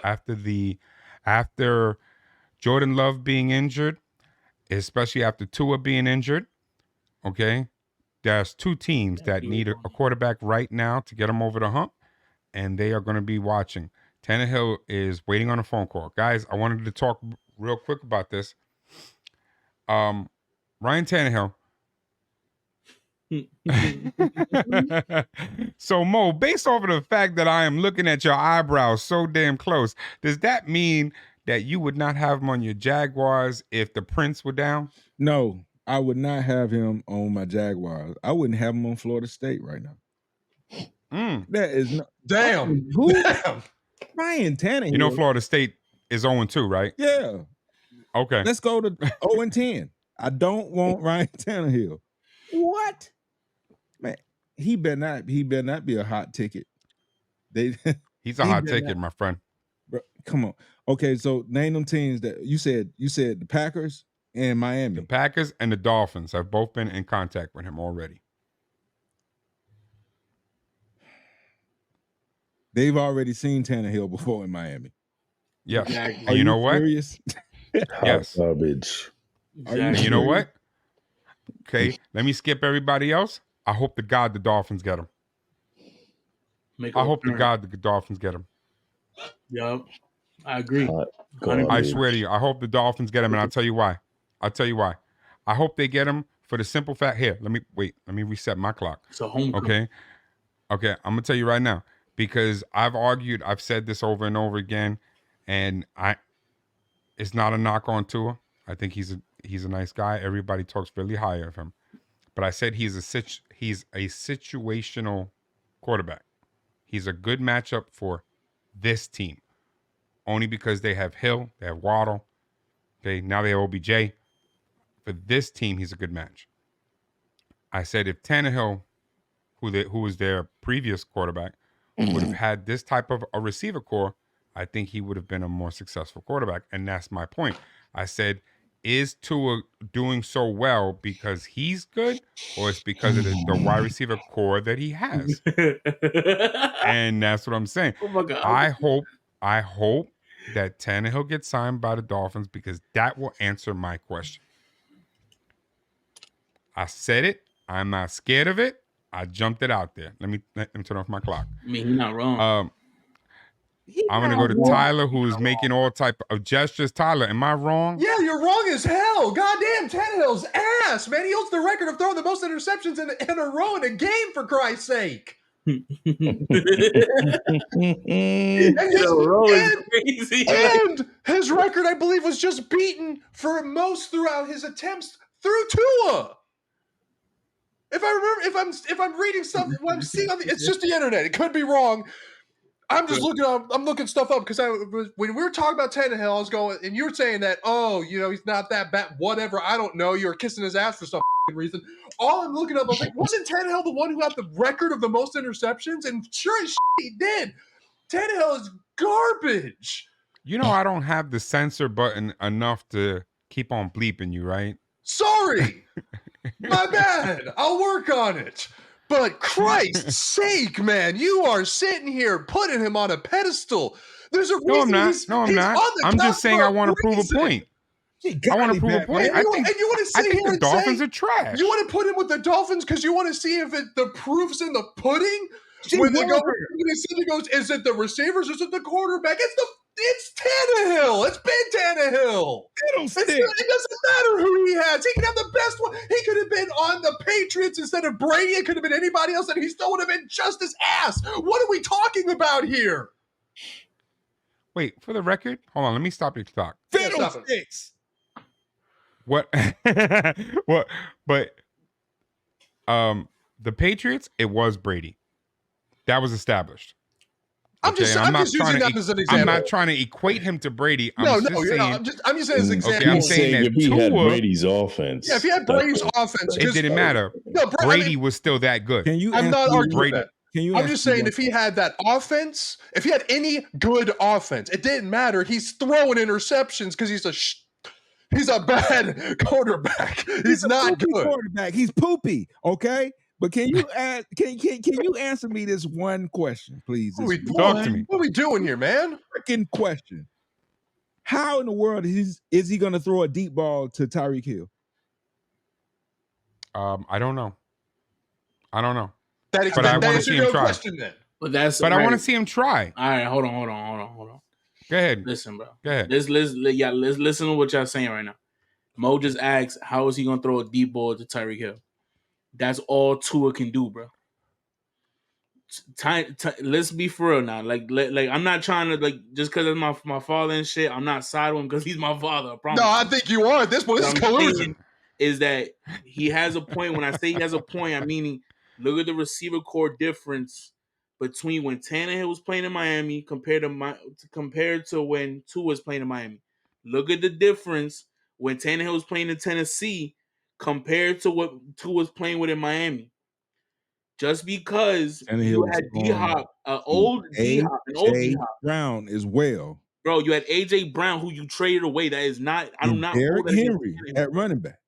after Jordan Love being injured, especially after Tua being injured, okay, there's two teams that need a quarterback right now to get them over the hump, and they are going to be watching. Tannehill is waiting on a phone call. Guys, I wanted to talk real quick about this. Ryan Tannehill. So, Mo, based off of the fact that I am looking at your eyebrows so damn close, does that mean that you would not have him on your Jaguars if the Prince were down? No, I would not have him on my Jaguars. I wouldn't have him on Florida State right now. That is not. Damn. Who? Damn. Ryan Tannehill. Florida State is 0-2, right? Yeah. Okay. Let's go to 0-10. I don't want Ryan Tannehill. What? Man, he better not be a hot ticket. He's a hot ticket, my friend. Bro, come on. Okay, so name them teams that you said the Packers and Miami. The Packers and the Dolphins have both been in contact with him already. They've already seen Tannehill before in Miami. Yes. Exactly. And you know what? Serious? Yes. Garbage. And you know what? Okay, let me skip everybody else. I hope to God the Dolphins get him. Make a I hope to return. God the Dolphins get him. Yup. I agree. God, 100%. I swear to you, I hope the Dolphins get him, and I'll tell you why. I hope they get him for the simple fact. Here, let me reset my clock. It's a homecoming. Okay, I'm gonna tell you right now, because I've said this over and over again, and it's not a knock on Tua. I think he's a nice guy. Everybody talks really high of him, but I said he's a situational quarterback. He's a good matchup for this team, only because they have Hill, they have Waddle. Okay, now they have OBJ. For this team, he's a good match. I said if Tannehill, who was their previous quarterback, would have had this type of a receiver core, I think he would have been a more successful quarterback. And that's my point. I said, is Tua doing so well because he's good, or it's because of the wide receiver core that he has? And that's what I'm saying. Oh my God. I hope that Tannehill gets signed by the Dolphins, because that will answer my question. I said it. I'm not scared of it. I jumped it out there. Let me turn off my clock. I mean, he's not wrong. I'm gonna go to Tyler, who's making all type of gestures. Tyler, am I wrong? Yeah, you're wrong as hell. Goddamn, Tannehill's ass, man. He holds the record of throwing the most interceptions in a row in a game, for Christ's sake. And his record, I believe, was just beaten for most throughout his attempts through Tua. If I remember, if I'm reading stuff, what I'm seeing on it's just the internet. It could be wrong. I'm just looking stuff up, because when we were talking about Tannehill, I was going, and you were saying that, he's not that bad, whatever. I don't know. You were kissing his ass for some reason. All I'm looking up, I was like, wasn't Tannehill the one who had the record of the most interceptions? And sure as shit, he did. Tannehill is garbage. You know, I don't have the censor button enough to keep on bleeping you, right? Sorry. My bad. I'll work on it. But Christ's sake, man, you are sitting here putting him on a pedestal. There's a reason. No, I'm not. I'm just saying I want to prove a point. I want to prove a point. I think the Dolphins are trash. You want to put him with the Dolphins because you want to see if the proof's in the pudding? Is it the receivers or is it the quarterback? It's Tannehill. It's been Tannehill. It doesn't matter who he has. He can have the best one. He could have been on the Patriots instead of Brady. It could have been anybody else, and he still would have been just as ass. What are we talking about here? Wait, for the record, hold on. Let me stop your clock. Fiddlesticks. What? What? But the Patriots, it was Brady. That was established. I'm just using that as an example. I'm not trying to equate him to Brady. I'm just saying as an example. Okay, I'm saying that if he had Brady's offense. Yeah, if he had Brady's offense. It didn't matter. No, Brady was still that good. I'm not arguing that. I'm just saying if he had that offense, if he had any good offense, it didn't matter. He's throwing interceptions because he's a bad quarterback. He's not good. Quarterback. He's poopy. Okay. But can you answer me this one question, please? Talk to me. What are we doing here, man? Freaking question. How in the world is he going to throw a deep ball to Tyreek Hill? I don't know. But I want to see him try. Question, then. But I want to see him try. All right, hold on. Go ahead. Listen, bro. Go ahead. Let's listen to what y'all saying right now. Mo just asked, how is he gonna throw a deep ball to Tyreek Hill? That's all Tua can do, bro. Let's be for real now. Like I'm not trying to just because of my father and shit. I'm not siding him because he's my father. I promise. No, I think you are at this point. This is collusion. Is that he has a point? When I say he has a point, I mean look at the receiver core difference between when Tannehill was playing in Miami compared to when Tua was playing in Miami. Look at the difference when Tannehill was playing in Tennessee compared to what Tua was playing with in Miami. Just because you had D-Hop, an old D-Hop Brown as well. Bro, you had A.J. Brown, who you traded away. That is not – I do not – Derrick Henry at running back.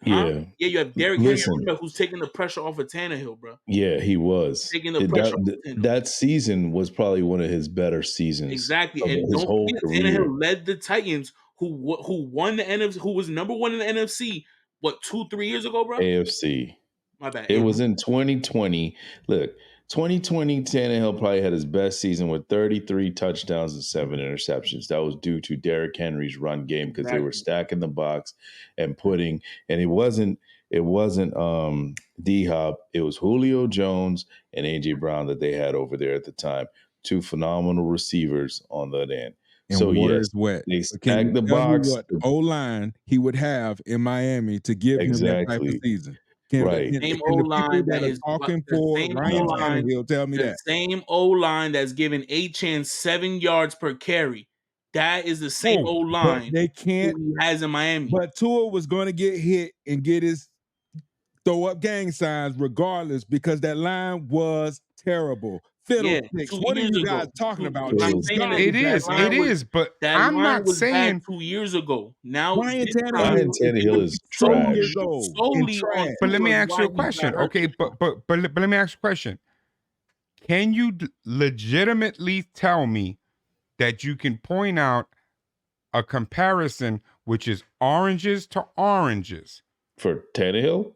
Yeah. Yeah, you have Derrick Henry who's taking the pressure off of Tannehill, bro. Yeah, he was. Taking the pressure off of Tannehill. That season was probably one of his better seasons. Exactly. And his whole career. Tannehill led the Titans, who won the NFC, who was number one in the NFC, 2-3 years ago, bro? AFC. My bad. It was in 2020. Look, 2020, Tannehill probably had his best season with 33 touchdowns and 7 interceptions. That was due to Derrick Henry's run game because they were stacking the box and putting. And it wasn't D-Hop. It was Julio Jones and A.J. Brown that they had over there at the time. Two phenomenal receivers on that end. And so yes, wet. they stacked the box. What O-line he would have in Miami to give him that type of season. Right. Same O-line that is talking for Ryan Tannehill tell me that. Same O-line that's giving Achane 7 yards per carry. That is the same O-line they can't he has in Miami. But Tua was going to get hit and get his throw up gang signs regardless because that line was terrible. Fiddlesticks. What are you guys talking about? It is, but I'm not saying 2 years ago. Now Ryan Tannehill is trash. But let me ask you a question. Okay, but let me ask you a question. Can you legitimately tell me that you can point out a comparison which is oranges to oranges for Tannehill?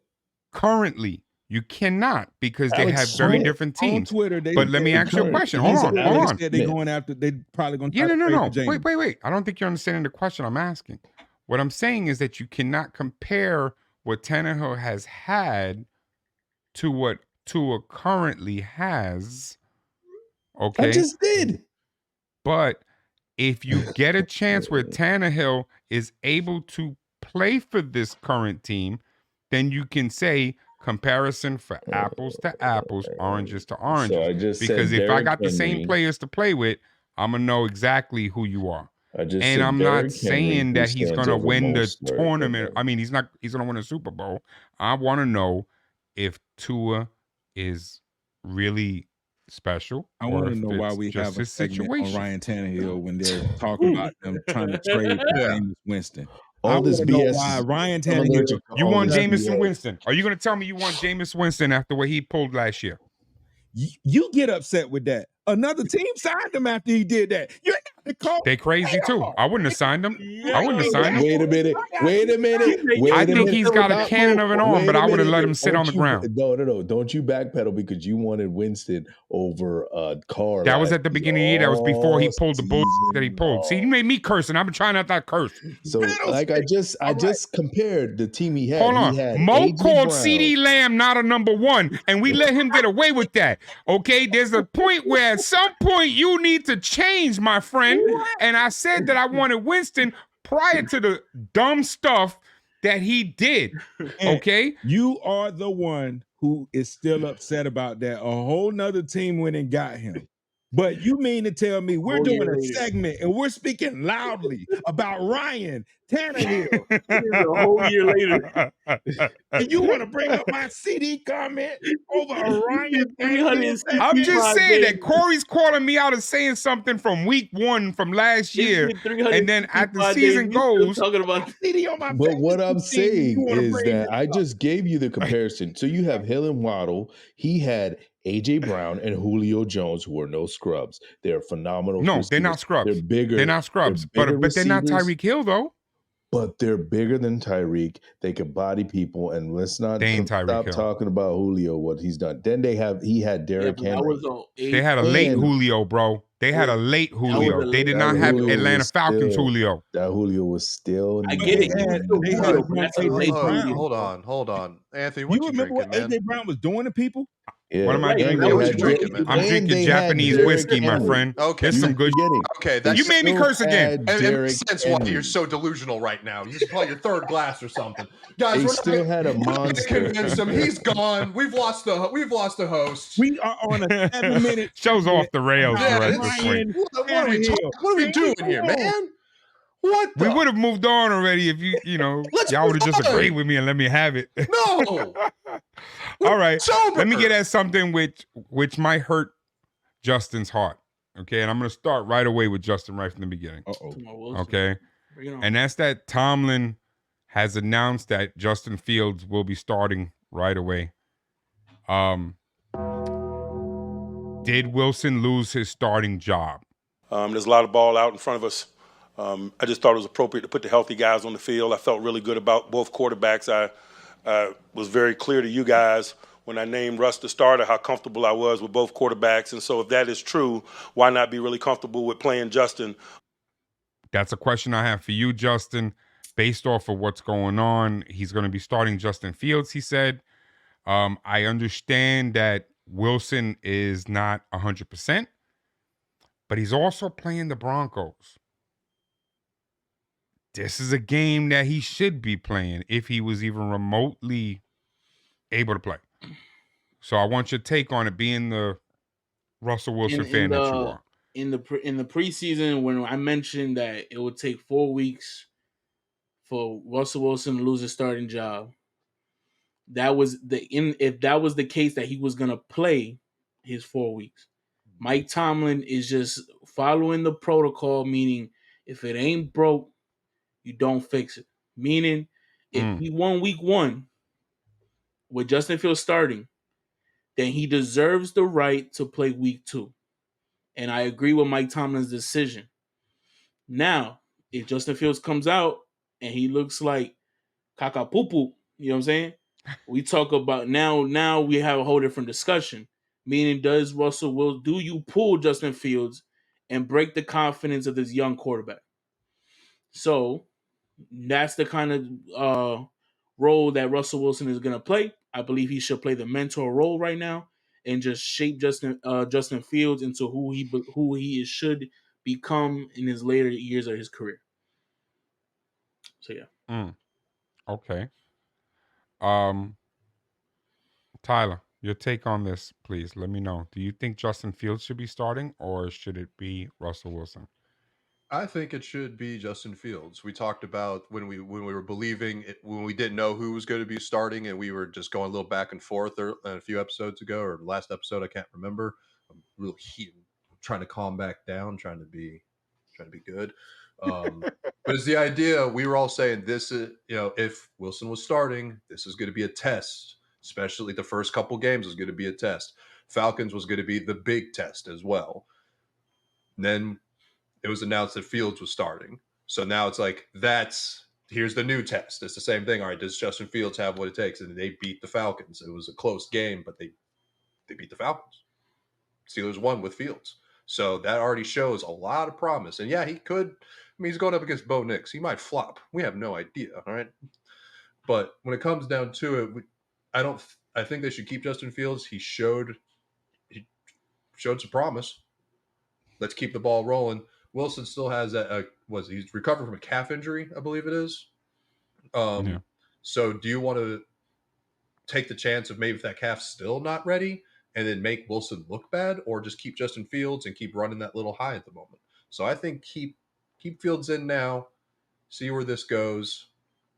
Currently, you cannot because they have very different teams. On Twitter, but let me ask you a question. Hold on. They're going after. They probably going to. Yeah, no. Wait. I don't think you're understanding the question I'm asking. What I'm saying is that you cannot compare what Tannehill has had to what Tua currently has. Okay, I just did. But if you get a chance where Tannehill is able to play for this current team, then you can say comparison for apples to apples, oranges to oranges. So I just because if I got the Henry, same players to play with, I'm gonna know exactly who you are. And I'm not saying that he's gonna win the tournament. I mean, he's gonna win a Super Bowl. I want to know if Tua is really special. I want to know why we have a segment on Ryan Tannehill when they're talking about them trying to trade Jameis Winston. All this BS. Why Ryan Tannehill? You want Jameis Winston? Are you going to tell me you want Jameis Winston after what he pulled last year? You get upset with that. Another team signed him after he did that. You're not the call. They crazy too. I wouldn't have signed him. Wait a minute. I think he's got a cannon of an arm, but I would have let him sit on the ground. No. Don't you backpedal because you wanted Winston over Carr. That was at the beginning of the year. That was before he pulled the bull that he pulled. See, you made me curse, and I've been trying not to curse. So, like, I just compared the team he had. Hold on. He had Mo A.J. called Brown. CeeDee Lamb not a number one, and we let him get away with that. Okay, there's a point where at some point you need to change, my friend. And I said that I wanted Winston prior to the dumb stuff that he did. Okay? You are the one who is still upset about that. A whole nother team went and got him. But you mean to tell me we're doing a segment and we're speaking loudly about Ryan Tannehill a whole year later. And you want to bring up my CD comment over a Ryan Tannehill? I'm just saying that Kory's calling me out and saying something from week 1 from last year. And then as the season goes. Talking about CD on my but what I'm saying is that I just gave you the comparison. So you have Hill and Waddle. He had A.J. Brown and Julio Jones, who are no scrubs. They're phenomenal. No, receivers. they're not scrubs. They're bigger. They're not scrubs. But they're not Tyreek Hill, though. But they're bigger than Tyreek. They could body people. And let's not stop talking about Julio, what he's done. Then he had Derrick Henry. They had a late Julio, bro. They had a late Julio. They did not have Atlanta Falcons Julio. That Julio was still. I get it. Hold on. Anthony, what you remember drinking, what A.J. Brown was doing to people? Yeah. What am I drinking? What you drinking, man? I'm drinking Japanese whiskey, my friend. Okay. There's some good Okay, you made me curse again. It makes sense why you're so delusional right now. You should probably your third glass or something. Guys, they still had a monster. Convince him he's gone. We've lost the host. We are on a 7-minute show's off the rails. What are we doing here, man? What? We would have moved on already if y'all would have just agreed with me and let me have it. No. All right. Let me get at something which might hurt Justin's heart. Okay, and I'm gonna start right away with Justin right from the beginning. Okay. And that's that Tomlin has announced that Justin Fields will be starting right away. Did Wilson lose his starting job? There's a lot of ball out in front of us. I just thought it was appropriate to put the healthy guys on the field. I felt really good about both quarterbacks. I was very clear to you guys when I named Russ the starter, how comfortable I was with both quarterbacks. And so if that is true, why not be really comfortable with playing Justin? That's a question I have for you, Justin. Based off of what's going on, he's going to be starting Justin Fields, he said. I understand that Wilson is not 100%, but he's also playing the Broncos. This is a game that he should be playing if he was even remotely able to play. So I want your take on it, being the Russell Wilson fan that you are. In the preseason, when I mentioned that it would take 4 weeks for Russell Wilson to lose his starting job, if that was the case that he was gonna play his 4 weeks. Mike Tomlin is just following the protocol, meaning if it ain't broke, you don't fix it. Meaning, if he won week 1 with Justin Fields starting, then he deserves the right to play week 2. And I agree with Mike Tomlin's decision. Now, if Justin Fields comes out and he looks like caca poo poo, you know what I'm saying? We talk about now we have a whole different discussion. Meaning, do you pull Justin Fields and break the confidence of this young quarterback? So that's the kind of role that Russell Wilson is going to play. I believe he should play the mentor role right now and just shape Justin Fields into who he should become in his later years of his career. So yeah. Okay. Tyler, your take on this, please. Let me know. Do you think Justin Fields should be starting, or should it be Russell Wilson? I think it should be Justin Fields. We talked about when we were believing it, when we didn't know who was going to be starting, and we were just going a little back and forth a few episodes ago, or last episode, I can't remember. I'm really trying to calm back down, trying to be good. But it's the idea. We were all saying this is, if Wilson was starting, this is going to be a test. Especially the first couple games was going to be a test. Falcons was going to be the big test as well. And then it was announced that Fields was starting. So now it's like, here's the new test. It's the same thing. All right, does Justin Fields have what it takes? And they beat the Falcons. It was a close game, but they beat the Falcons. Steelers won with Fields. So that already shows a lot of promise. And yeah, he could. I mean, he's going up against Bo Nix. He might flop. We have no idea. All right. But when it comes down to it, I think they should keep Justin Fields. He showed some promise. Let's keep the ball rolling. Wilson still has he's recovered from a calf injury, I believe it is. Yeah. So do you want to take the chance of maybe if that calf's still not ready and then make Wilson look bad, or just keep Justin Fields and keep running that little high at the moment? So I think keep Fields in now, see where this goes.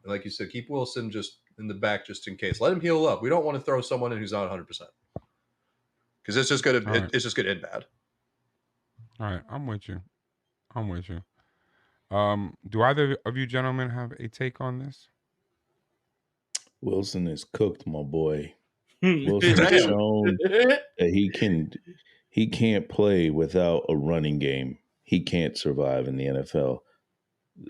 And like you said, keep Wilson just in the back just in case. Let him heal up. We don't want to throw someone in who's not 100%. Because it's just going to end bad. All right, I'm with you. Do either of you gentlemen have a take on this? Wilson is cooked, my boy. Wilson has shown that he can't play without a running game. He can't survive in the NFL.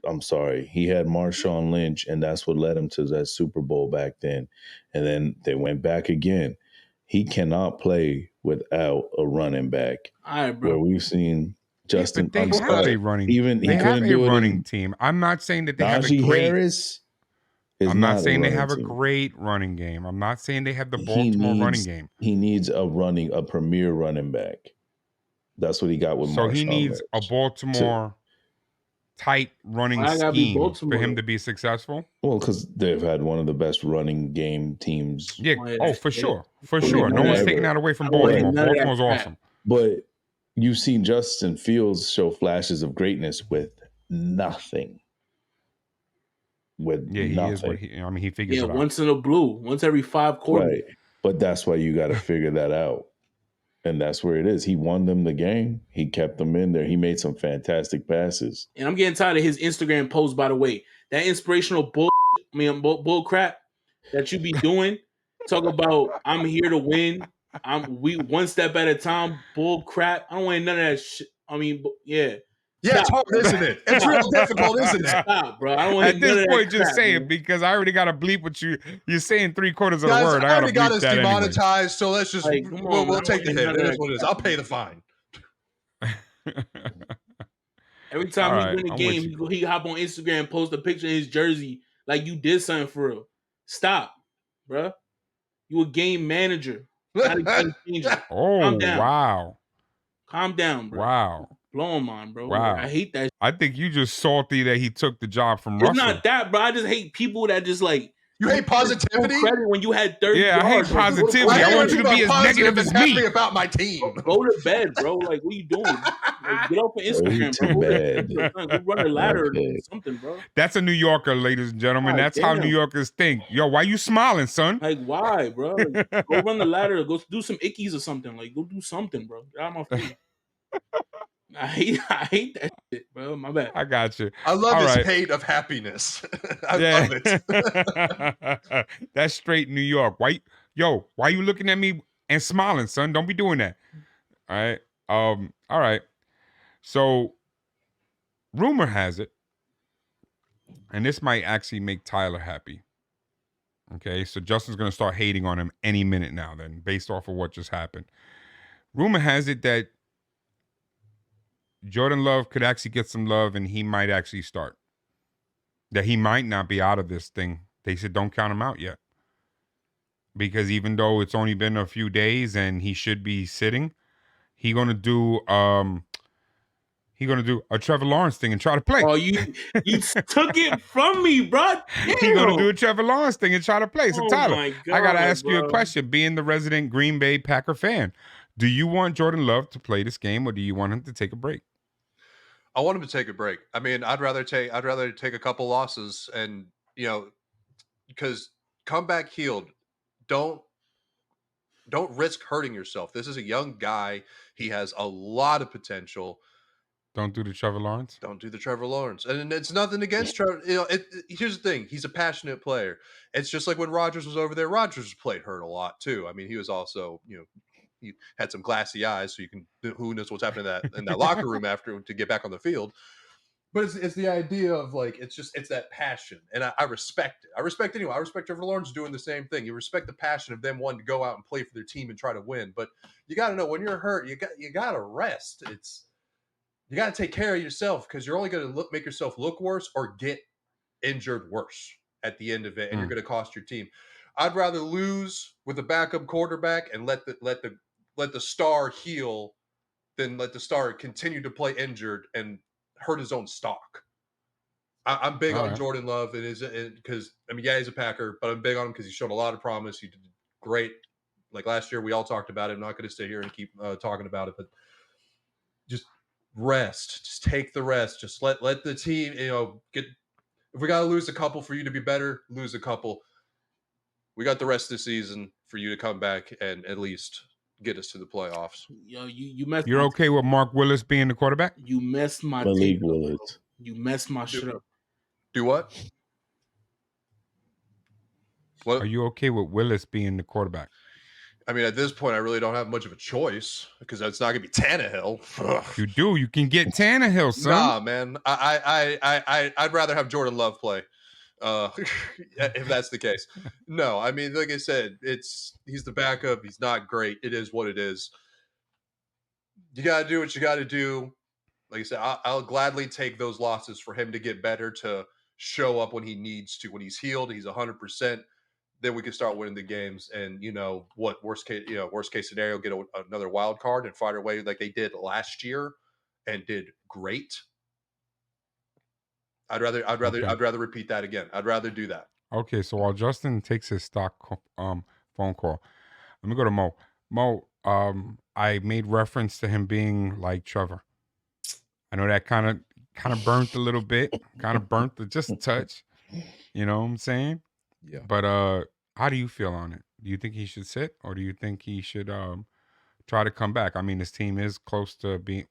I'm sorry. He had Marshawn Lynch, and that's what led him to that Super Bowl back then. And then they went back again. He cannot play without a running back. All right, bro. Where we've seen Justin. They have a running team. I'm not saying that they have a great. Harris I'm not saying they have a great running game. I'm not saying they have the Baltimore running game. He needs a premier running back. That's what he got with Marshawn. So he needs a Baltimore tight running scheme for him to be successful. Well, because they've had one of the best running game teams. Yeah. Oh, for sure. No one's taking that away from Baltimore. Baltimore's awesome. But you've seen Justin Fields show flashes of greatness with nothing. He is what he figures it out. Once in a blue, once every 5 quarters. Right. But that's why you got to figure that out. And that's where it is. He won them the game. He kept them in there. He made some fantastic passes. And I'm getting tired of his Instagram post, by the way. That inspirational bull crap that you be doing. Talk about, I'm here to win. We one step at a time. Bull crap. I don't want none of that shit. I mean, yeah. Yeah, it's hard, isn't it? It's real difficult, isn't it? Stop, bro. I don't want At this point, just crap, say man. it because I already got to bleep what you're saying 3/4 of the Guys, word. I I already got got us that anyway. demonetized, so let's just Like, come on, we'll man, take the I hit. don't It want is what it is. none I'll of pay that the fine. Every time All he right, win a I'm game, with he hop on Instagram and post a picture of his jersey like you did something for real. Stop, bro. You a game manager, not a game changer. Oh, Calm down. wow. Calm down, bro. Wow. Blowing mine, bro. Wow. Like, I hate that. I think you just salty that he took the job from It's Russell. not that, bro. I just hate people that just like You hate positivity? credit when you had 30 Yeah, I hate yards. Like, positivity. I want you to be as negative as me. About my team. Go to bed, bro. Like, what are you doing? Like, get off of Instagram, to bro. bed. Go run a ladder or Okay. something, bro. That's a New Yorker, ladies and gentlemen. God That's how damn. New Yorkers think. Yo, why you smiling, son? Like, why, bro? Like, go run the ladder. Go do some ickies or something. Like, go do something, bro. Get out of my face. I hate that shit, bro. My bad. I got you. I love All his right. hate of happiness. I love it. That's straight New York. Why you looking at me and smiling, son? Don't be doing that. All right. All right. So rumor has it, and this might actually make Tyler happy. Okay, so Justin's gonna start hating on him any minute now, then, based off of what just happened. Rumor has it that Jordan Love could actually get some love and he might actually start. That he might not be out of this thing. They said don't count him out yet. Because even though it's only been a few days and he should be sitting, he gonna do a Trevor Lawrence thing and try to play. Oh, you took it from me, bro. He gonna do a Trevor Lawrence thing and try to play. So Oh Tyler, my God, I gotta ask you a bro. question. Being the resident Green Bay Packer fan, do you want Jordan Love to play this game or do you want him to take a break? I want him to take a break. I mean, I'd rather take a couple losses and, because come back healed. Don't risk hurting yourself. This is a young guy. He has a lot of potential. Don't do the Trevor Lawrence. Don't do the Trevor Lawrence. And it's nothing against Trevor. Here's the thing. He's a passionate player. It's just like when Rodgers was over there. Rodgers played hurt a lot too. I mean, he was also, he had some glassy eyes, so who knows what's happening in that locker room after to get back on the field. But it's the idea of like it's that passion, and I respect it. I respect Trevor Lawrence doing the same thing. You respect the passion of them wanting to go out and play for their team and try to win. But you got to know when you're hurt, you got to rest. You got to take care of yourself because you're only going to make yourself look worse or get injured worse at the end of it, and you're going to cost your team. I'd rather lose with a backup quarterback and let the star heal than let the star continue to play injured and hurt his own stock. I'm big on Jordan Love because he's a Packer, but I'm big on him because he showed a lot of promise. He did great. Like last year, we all talked about it. I'm not going to sit here and keep talking about it, but just rest. Just take the rest. Just let the team, get. If we got to lose a couple for you to be better, lose a couple. We got the rest of the season for you to come back and at least get us to the playoffs. Yo, you messed. You're okay with Mark Willis being the quarterback? You messed my Malik tape Willis. up. You messed my shit up. Do what? What? Are you okay with Willis being the quarterback? I mean, at this point, I really don't have much of a choice because it's not going to be Tannehill. Ugh. You do. You can get Tannehill, son. Nah, man. I'd rather have Jordan Love play. If that's the case. No, I mean, like I said, he's the backup. He's not great. It is what it is. You got to do what you got to do. Like I said, I'll gladly take those losses for him to get better, to show up when he needs to. When he's healed, he's 100%. Then we can start winning the games. And worst case scenario, get another wild card and fight our way like they did last year and did great. I'd rather repeat that again. I'd rather do that. Okay, so while Justin takes his stock phone call, let me go to Mo. Mo, I made reference to him being like Trevor. I know that kind of burnt a little bit, just a touch. You know what I'm saying? Yeah. But how do you feel on it? Do you think he should sit, or do you think he should try to come back? I mean, his team is close to being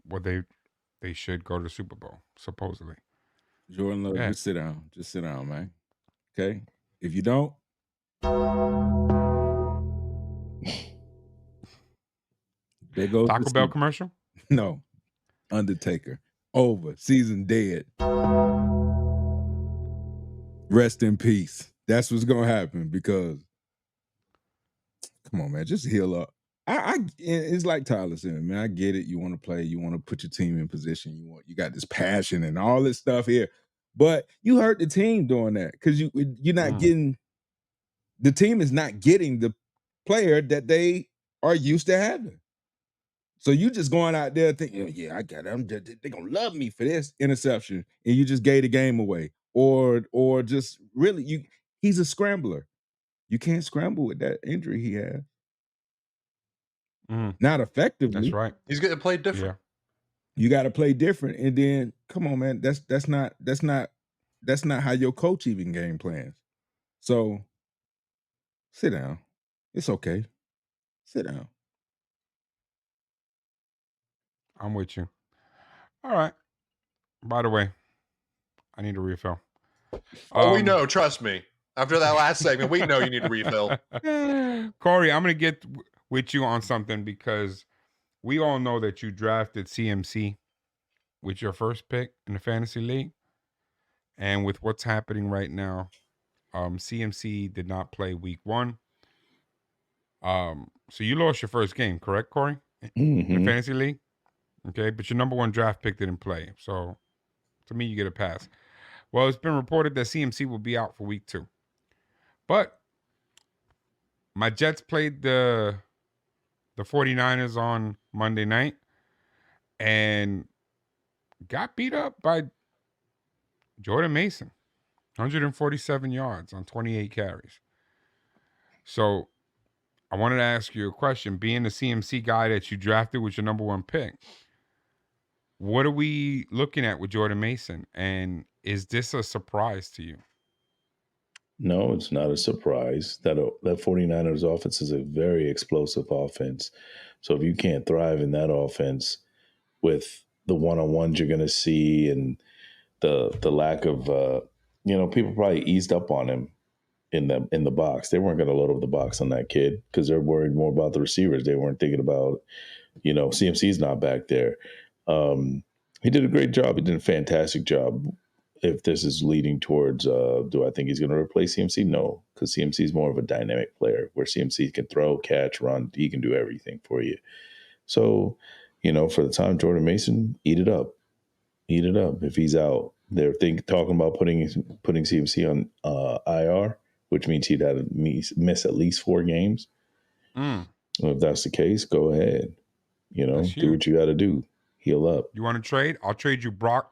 they should go to the Super Bowl, supposedly. Jordan Love, just sit down. Just sit down, man. Okay? If you don't, there goes Taco Bell commercial? No. Undertaker. Over. Season dead. Rest in peace. That's what's gonna happen because come on, man, just heal up. It's like Tyler said, man. I get it. You want to play, you want to put your team in position, you got this passion and all this stuff here. But you hurt the team doing that because you're not getting the team is not getting the player that they are used to having. So you just going out there thinking, oh, yeah, I got it. They're gonna love me for this interception, and you just gave the game away, or just really he's a scrambler. You can't scramble with that injury he had. Not effectively. That's right. He's going to play different. Yeah. You got to play different, and then come on, man. That's not how your coach even game plans. So sit down. It's okay. Sit down. I'm with you. All right. By the way, I need a refill. Oh, we know. Trust me. After that last segment, we know you need a refill. Kory, I'm going to get with you on something because we all know that you drafted CMC with your first pick in the fantasy league. And with what's happening right now, CMC did not play week 1. So you lost your first game, correct, Kory? In the fantasy league? Okay, but your number 1 draft pick didn't play. So to me, you get a pass. Well, it's been reported that CMC will be out for week 2. But my Jets played the 49ers on Monday night and got beat up by Jordan Mason. 147 yards on 28 carries. So I wanted to ask you a question. Being the CMC guy that you drafted with your number 1 pick, what are we looking at with Jordan Mason? And is this a surprise to you? No, it's not a surprise. That 49ers offense is a very explosive offense. So if you can't thrive in that offense with the one-on-ones you're going to see and the lack of, people probably eased up on him in the box. They weren't going to load up the box on that kid because they're worried more about the receivers. They weren't thinking about, CMC's not back there. He did a great job. He did a fantastic job. If this is leading towards, do I think he's going to replace CMC? No, because CMC is more of a dynamic player where CMC can throw, catch, run. He can do everything for you. So, for the time, Jordan Mason, eat it up. Eat it up. If he's out, they're talking about putting CMC on IR, which means he'd have to miss at least 4 games. Well, if that's the case, go ahead. Do what you got to do. Heal up. You want to trade? I'll trade you Brock.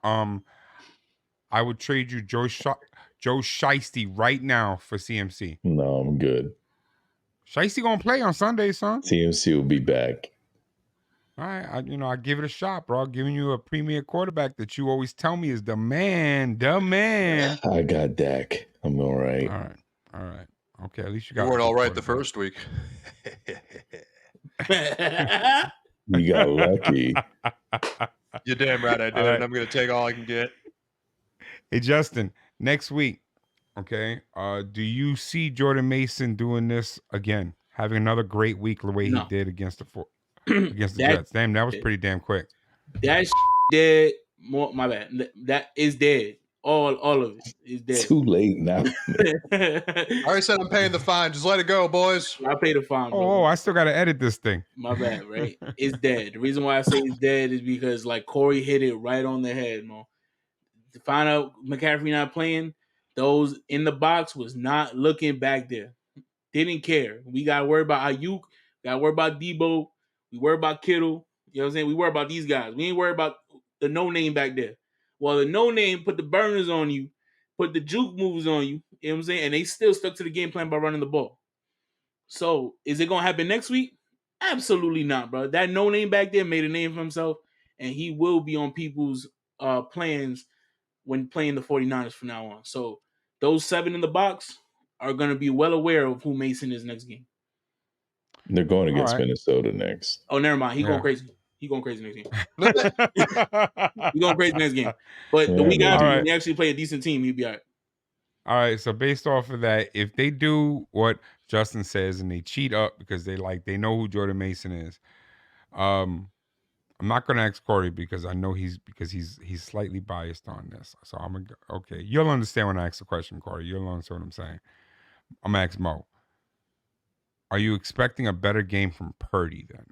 I would trade you Joe Shiesty right now for CMC. No, I'm good. Shiesty gonna play on Sunday, son. CMC will be back. All right, I give it a shot, bro. Giving you a premier quarterback that you always tell me is the man. I got Dak. I'm all right. All right. Okay, at least you got. You weren't all right the first week. You got lucky. You're damn right I did. Right. And I'm going to take all I can get. Hey, Justin, next week, okay, do you see Jordan Mason doing this again? Having another great week the way he did against the Jets? Damn, that was pretty damn quick. That dead. My bad. That is dead. All of it is dead. Too late now. I already said I'm paying the fine. Just let it go, boys. I pay the fine, bro. Oh, I still got to edit this thing. My bad, right? It's dead. The reason why I say it's dead is because, like, Kory hit it right on the head, man. To find out McCaffrey not playing, those in the box was not looking back there. Didn't care. We got to worry about Ayuk. Got to worry about Debo. We worry about Kittle. You know what I'm saying? We worry about these guys. We ain't worry about the no-name back there. Well, the no-name put the burners on you, put the juke moves on you. You know what I'm saying? And they still stuck to the game plan by running the ball. So, is it going to happen next week? Absolutely not, bro. That no-name back there made a name for himself, and he will be on people's plans when playing the 49ers from now on. So, those 7 in the box are going to be well aware of who Mason is next game. They're going against Minnesota next. Oh, never mind. He going crazy. He going crazy next game. He going crazy next game. But the week after, when they actually play a decent team, he'll be all right. All right. So based off of that, if they do what Justin says and they cheat up because they know who Jordan Mason is, I'm not gonna ask Kory because I know he's slightly biased on this. So I'm gonna okay. You'll understand when I ask the question, Kory. You'll understand what I'm saying. I'm gonna ask Mo. Are you expecting a better game from Purdy then?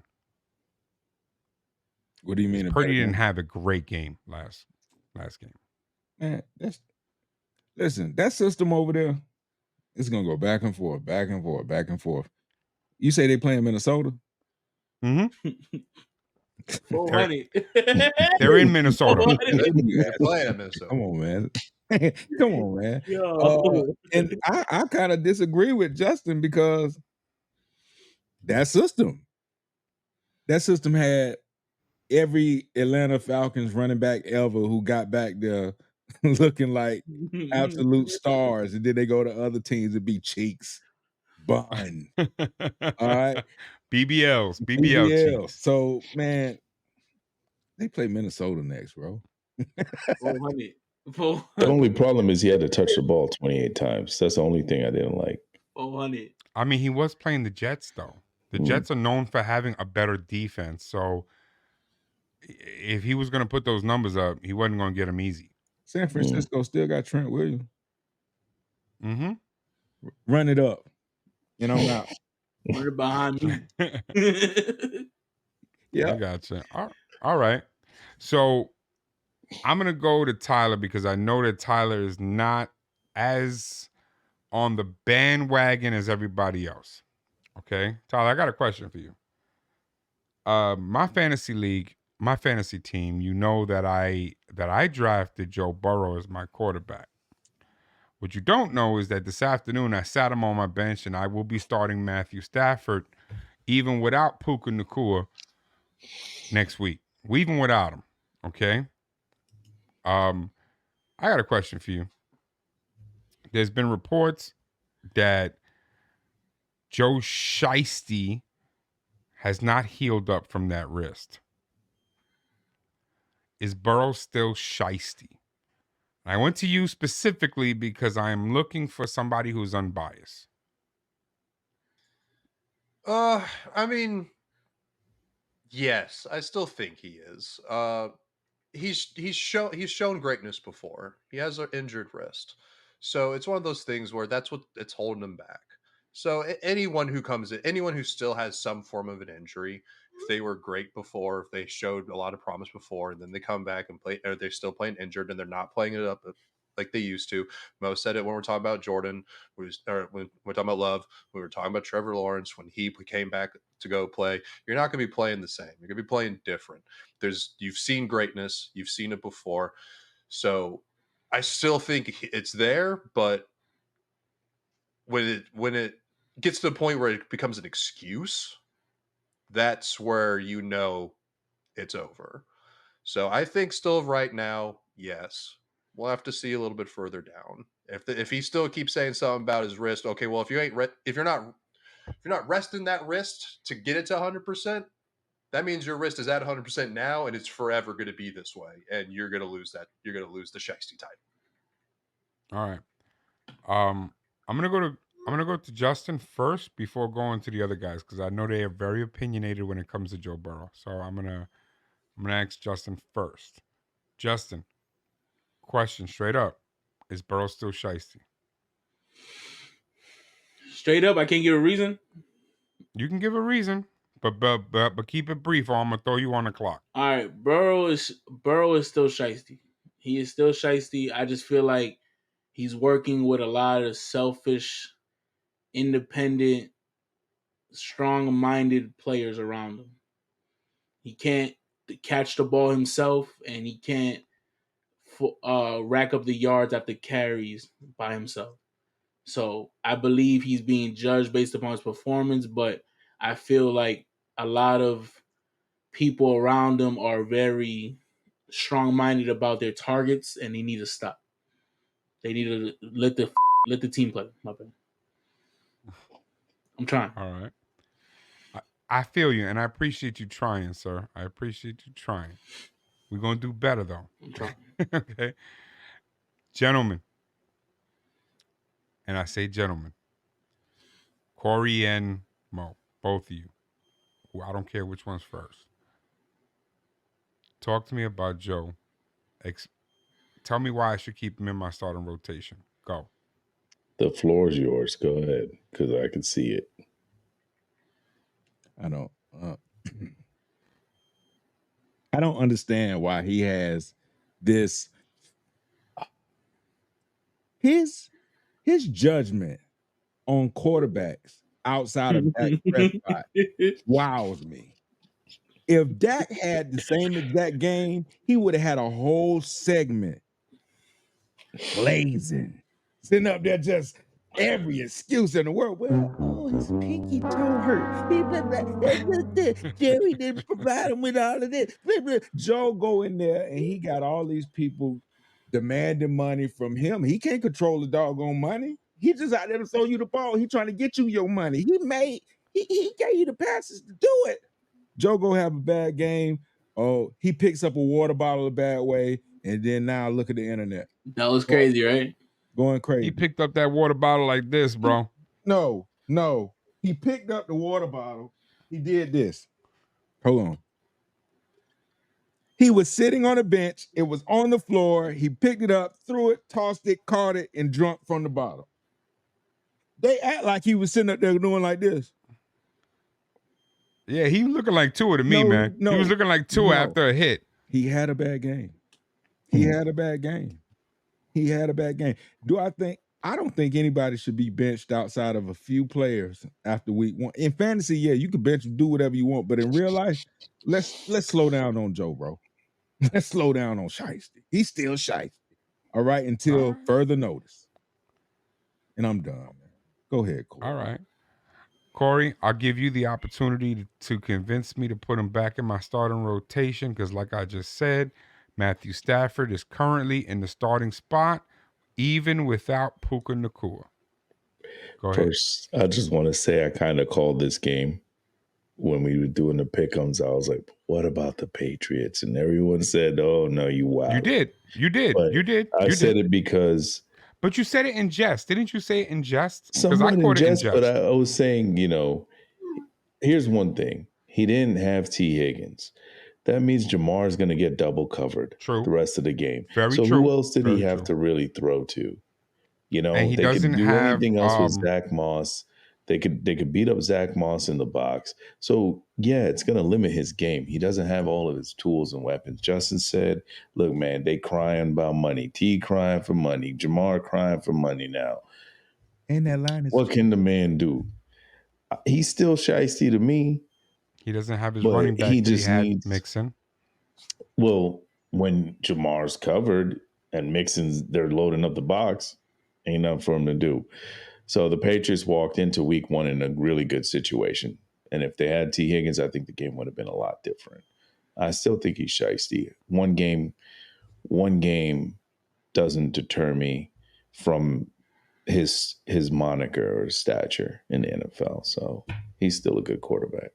What do you mean? Purdy didn't have a great game last game. Man, listen. That system over there, it's gonna go back and forth, back and forth, back and forth. You say they play in Minnesota? Mm-hmm. 400. They're in Minnesota. They're playing in Minnesota. Come on, man. Come on, man. Yo. And I kind of disagree with Justin because that system had every Atlanta Falcons running back ever who got back there looking like absolute stars, and then they go to other teams and be cheeks, bun. All right, BBL cheeks. So man, they play Minnesota next, bro. 400. The only problem is he had to touch the ball 28 times. That's the only thing I didn't like. 400. I mean, he was playing the Jets though. The Jets are known for having a better defense, so if he was going to put those numbers up, he wasn't going to get them easy. San Francisco still got Trent Williams. Mm-hmm. Run it up. And I'm out. Run it behind me. Yeah. I gotcha. All right. So I'm going to go to Tyler because I know that Tyler is not as on the bandwagon as everybody else. Okay. Tyler, I got a question for you. My fantasy league, my fantasy team, you know that I drafted Joe Burrow as my quarterback. What you don't know is that this afternoon I sat him on my bench and I will be starting Matthew Stafford even without Puka Nacua next week. Even without him. Okay? I got a question for you. There's been reports that Joe Shiesty has not healed up from that wrist. Is Burrow still Shiesty? I went to you specifically because I am looking for somebody who's unbiased. I mean, yes, I still think he is. He's shown greatness before. He has an injured wrist, so it's one of those things where that's what it's holding him back. So anyone who comes in, anyone who still has some form of an injury, if they were great before, if they showed a lot of promise before, and then they come back and play, or they're still playing injured and they're not playing it up like they used to. Mo said it when we're talking about Jordan, or when we're talking about Love, we were talking about Trevor Lawrence when he came back to go play. You're not going to be playing the same. You're going to be playing different. You've seen greatness, you've seen it before, so I still think it's there, but when it gets to the point where it becomes an excuse, that's where you know it's over. So I think still right now, yes. We'll have to see a little bit further down. If he still keeps saying something about his wrist, okay, well if you're not resting that wrist to get it to 100%, that means your wrist is at 100% now, and it's forever going to be this way, and you're going to lose that. You're going to lose the Shiesty title. All right. I'm gonna go to Justin first before going to the other guys because I know they are very opinionated when it comes to Joe Burrow. So I'm gonna ask Justin first. Justin, question straight up: is Burrow still Shiesty? Straight up, I can't give a reason. You can give a reason, but keep it brief, or I'm gonna throw you on the clock. All right, Burrow is still Shiesty. He is still Shiesty. I just feel like he's working with a lot of selfish, independent, strong-minded players around him. He can't catch the ball himself, and he can't rack up the yards after carries by himself. So I believe he's being judged based upon his performance, but I feel like a lot of people around him are very strong-minded about their targets, and they need to stop. They need to let the team play. My bad. I'm trying. All right. I feel you, and I appreciate you trying, sir. I appreciate you trying. We're gonna do better though. I'm trying. Okay, gentlemen, and I say gentlemen, Kory and Mo, both of you. I don't care which one's first. Talk to me about Joe. Tell me why I should keep him in my starting rotation. Go. The floor is yours. Go ahead, because I can see it. I don't understand why he has this. His judgment on quarterbacks outside of Dak Prescott wows me. If Dak had the same exact game, he would have had a whole segment blazing, sitting up there just every excuse in the world. Well, oh, his pinky toe hurt. Jerry didn't provide him with all of this. Joe go in there and he got all these people demanding money from him. He can't control the doggone money. He just out there to throw you the ball. He trying to get you your money. He gave you the passes to do it. Joe go have a bad game. Oh, he picks up a water bottle a bad way, and then now look at the internet. That was crazy, right? Going crazy. He picked up that water bottle like this, bro. No. He picked up the water bottle. He did this. Hold on. He was sitting on a bench. It was on the floor. He picked it up, threw it, tossed it, caught it, and drunk from the bottle. They act like he was sitting up there doing like this. Yeah, he was looking like Tua to me, man. He was looking like Tua after a hit. He had a bad game. He had a bad game. I don't think anybody should be benched outside of a few players after week one. In fantasy, yeah, you can bench, do whatever you want, but in real life, let's slow down on Joe, bro. Let's slow down on Shiesty. He's still Shiesty. All right, until further notice. And I'm done, man. Go ahead, Kory. All right. Kory, I'll give you the opportunity to convince me to put him back in my starting rotation because, like I just said, Matthew Stafford is currently in the starting spot, even without Puka Nacua. Go ahead. First, I just want to say I kind of called this game when we were doing the pick'ems. I was like, what about the Patriots? And everyone said, oh, no, you wow. You did. I said it because... But you said it in jest. Didn't you say it in jest? Somewhat in jest, but I was saying, here's one thing. He didn't have T. Higgins. That means Jamar is going to get double covered the rest of the game. Very so true. Who else did he have to really throw to? And he they doesn't could do have anything else with Zach Moss. They could beat up Zach Moss in the box. So, yeah, it's going to limit his game. He doesn't have all of his tools and weapons. Justin said, look, man, they crying about money. T crying for money. Jamar crying for money now. And that line is... What can the man do? He's still Shiesty to me. He doesn't have his running back he had Mixon. Well, when Jamar's covered and Mixon's, they're loading up the box, ain't nothing for him to do. So the Patriots walked into week one in a really good situation. And if they had T. Higgins, I think the game would have been a lot different. I still think he's Shiesty. One game doesn't deter me from his moniker or stature in the NFL. So he's still a good quarterback.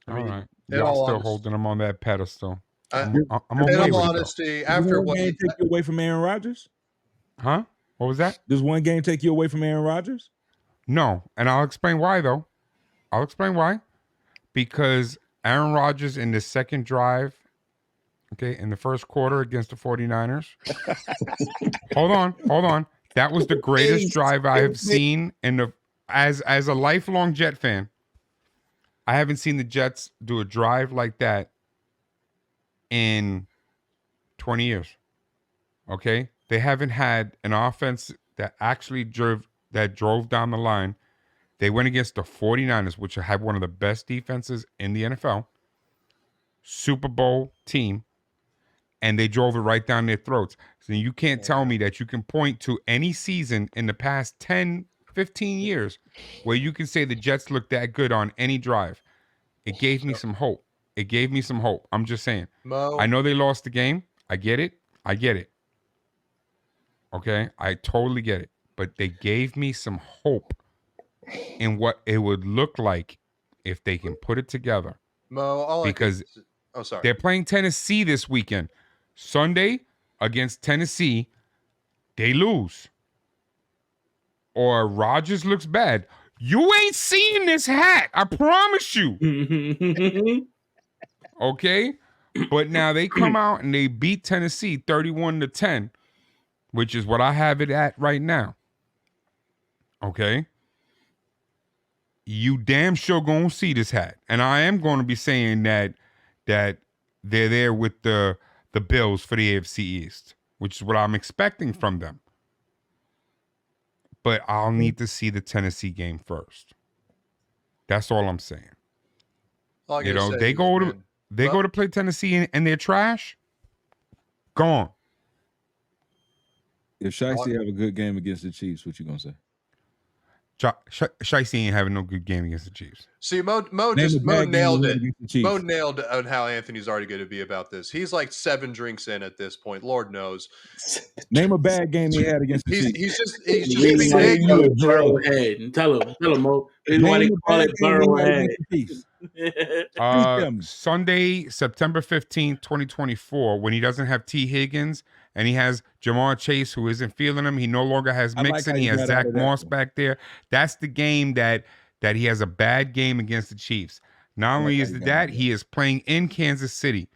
All right. Y'all still holding him on that pedestal. I'm in all honesty, after what game take you away from Aaron Rodgers? Huh? What was that? Does one game take you away from Aaron Rodgers? No. And I'll explain why, though. Because Aaron Rodgers in the second drive, in the first quarter against the 49ers. Hold on. That was the greatest drive I have seen as a lifelong Jet fan. I haven't seen the Jets do a drive like that in 20 years. Okay? They haven't had an offense that actually drove down the line. They went against the 49ers, which have one of the best defenses in the NFL. Super Bowl team. And they drove it right down their throats. So you can't tell me that you can point to any season in the past 10, 15 years where you can say the Jets looked that good on any drive. It gave me some hope. I'm just saying. Mo, I know they lost the game. I get it. Okay? I totally get it. But they gave me some hope in what it would look like if they can put it together. Mo, sorry. They're playing Tennessee this weekend. Sunday against Tennessee, they lose. Or Rodgers looks bad. You ain't seeing this hat. I promise you. Okay? But now they come out and they beat Tennessee 31-10, which is what I have it at right now. Okay? You damn sure gonna see this hat. And I am going to be saying that they're there with the Bills for the AFC East, which is what I'm expecting from them. But I'll need to see the Tennessee game first. That's all I'm saying. All I You gotta know, say is, man, go to play Tennessee and they're trash. Gone. If Shiesty have a good game against the Chiefs, what you gonna say? Shiesty ain't having no good game against the Chiefs. See, Mo Name a bad game nailed he had it. against the Chiefs. Mo nailed on how Anthony's already going to be about this. He's like 7 drinks in at this point. Lord knows. Name a bad game he had against the Chiefs. He's just Reason being why they ignorant. call it Burrow head. And tell him, Mo. Reason why they Name a call bad it game he Burrow had head. against the Chiefs. Tell me. Sunday, September 15th, 2024, when he doesn't have T. Higgins and he has Jamar Chase, who isn't feeling him. He no longer has I like Mixon. how He you has got Zach out of that Moss one. back there. That's the game that he has a bad game against the Chiefs. Not only how is you it got out that, of that. he is playing in Kansas City.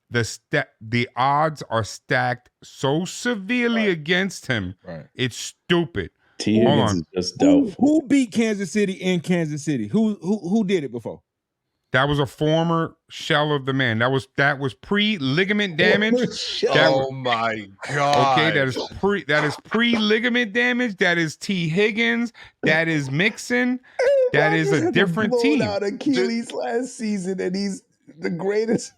The odds are stacked so severely against him. Right. It's stupid. T. Hold Higgins on. is just doubtful. Who beat Kansas City in Kansas City? Who did it before? That was a former shell of the man. That was pre-ligament damage. Oh my God. Okay, that is pre-ligament damage. That is T. Higgins. That is Mixon. That is a different team. Out Achilles last season, and he's the greatest.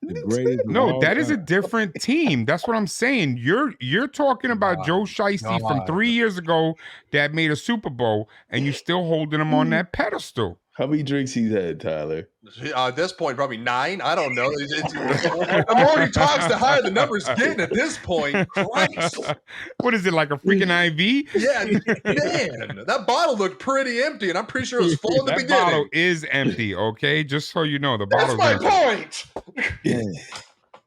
The greatest of No, all that is a time. different team. That's what I'm saying. You're talking about Joe Shiesty from 3 years ago that made a Super Bowl, and you're still holding him on that pedestal. How many drinks he's had, Tyler? At this point, probably 9. I don't know. The more he talks, the higher the number's getting at this point. Christ. What is it, like a freaking IV? Yeah, man. That bottle looked pretty empty, and I'm pretty sure it was full in the That beginning. bottle is empty, okay? Just so you know, the That's bottle's my empty. point.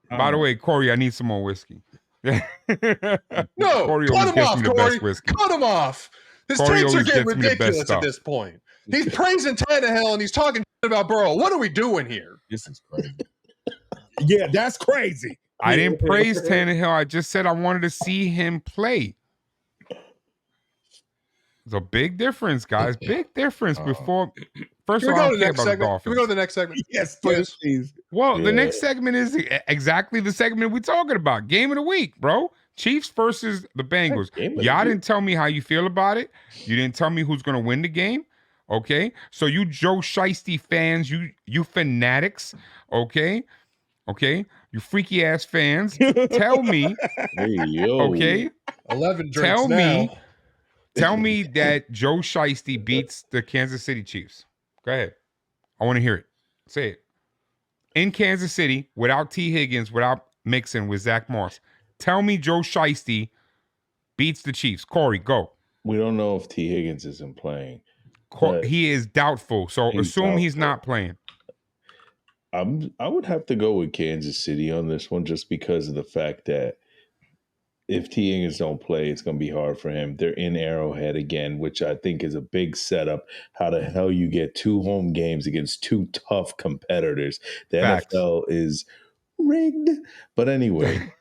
By the way, Kory, I need some more whiskey. No, Kory cut always him gets off, me the Kory. best whiskey. Cut him off. His Kory takes are always getting gets me the best ridiculous at stuff. this point. He's praising Tannehill, and he's talking shit about Burrow. What are we doing here? This is crazy. Yeah, that's crazy. I didn't praise Tannehill. I just said I wanted to see him play. It's a big difference, guys. Big difference. Before, first Can of we all, I go to don't the care next about the segment? Can Dolphins. we go to the next segment? Yes, Please. please. Well, the Yeah. next segment is exactly the segment we're talking about. Game of the week, bro. Chiefs versus the Bengals. Game of the Y'all week. didn't tell me how you feel about it. You didn't tell me who's going to win the game. Okay? So you Joe Shiesty fans, you fanatics, okay? Okay? You freaky ass fans, tell me, Hey, yo. okay? 11 drinks Tell now. me that Joe Shiesty beats the Kansas City Chiefs. Go ahead. I want to hear it. Say it. In Kansas City, without T. Higgins, without Mixon, with Zach Moss. Tell me Joe Shiesty beats the Chiefs. Kory, go. We don't know if T. Higgins isn't playing. But He is doubtful, so He's assume he's doubtful. not playing. I would have to go with Kansas City on this one just because of the fact that if T. Higgins don't play, it's going to be hard for him. They're in Arrowhead again, which I think is a big setup. How the hell you get 2 home games against 2 tough competitors? The Facts. NFL is rigged. But anyway,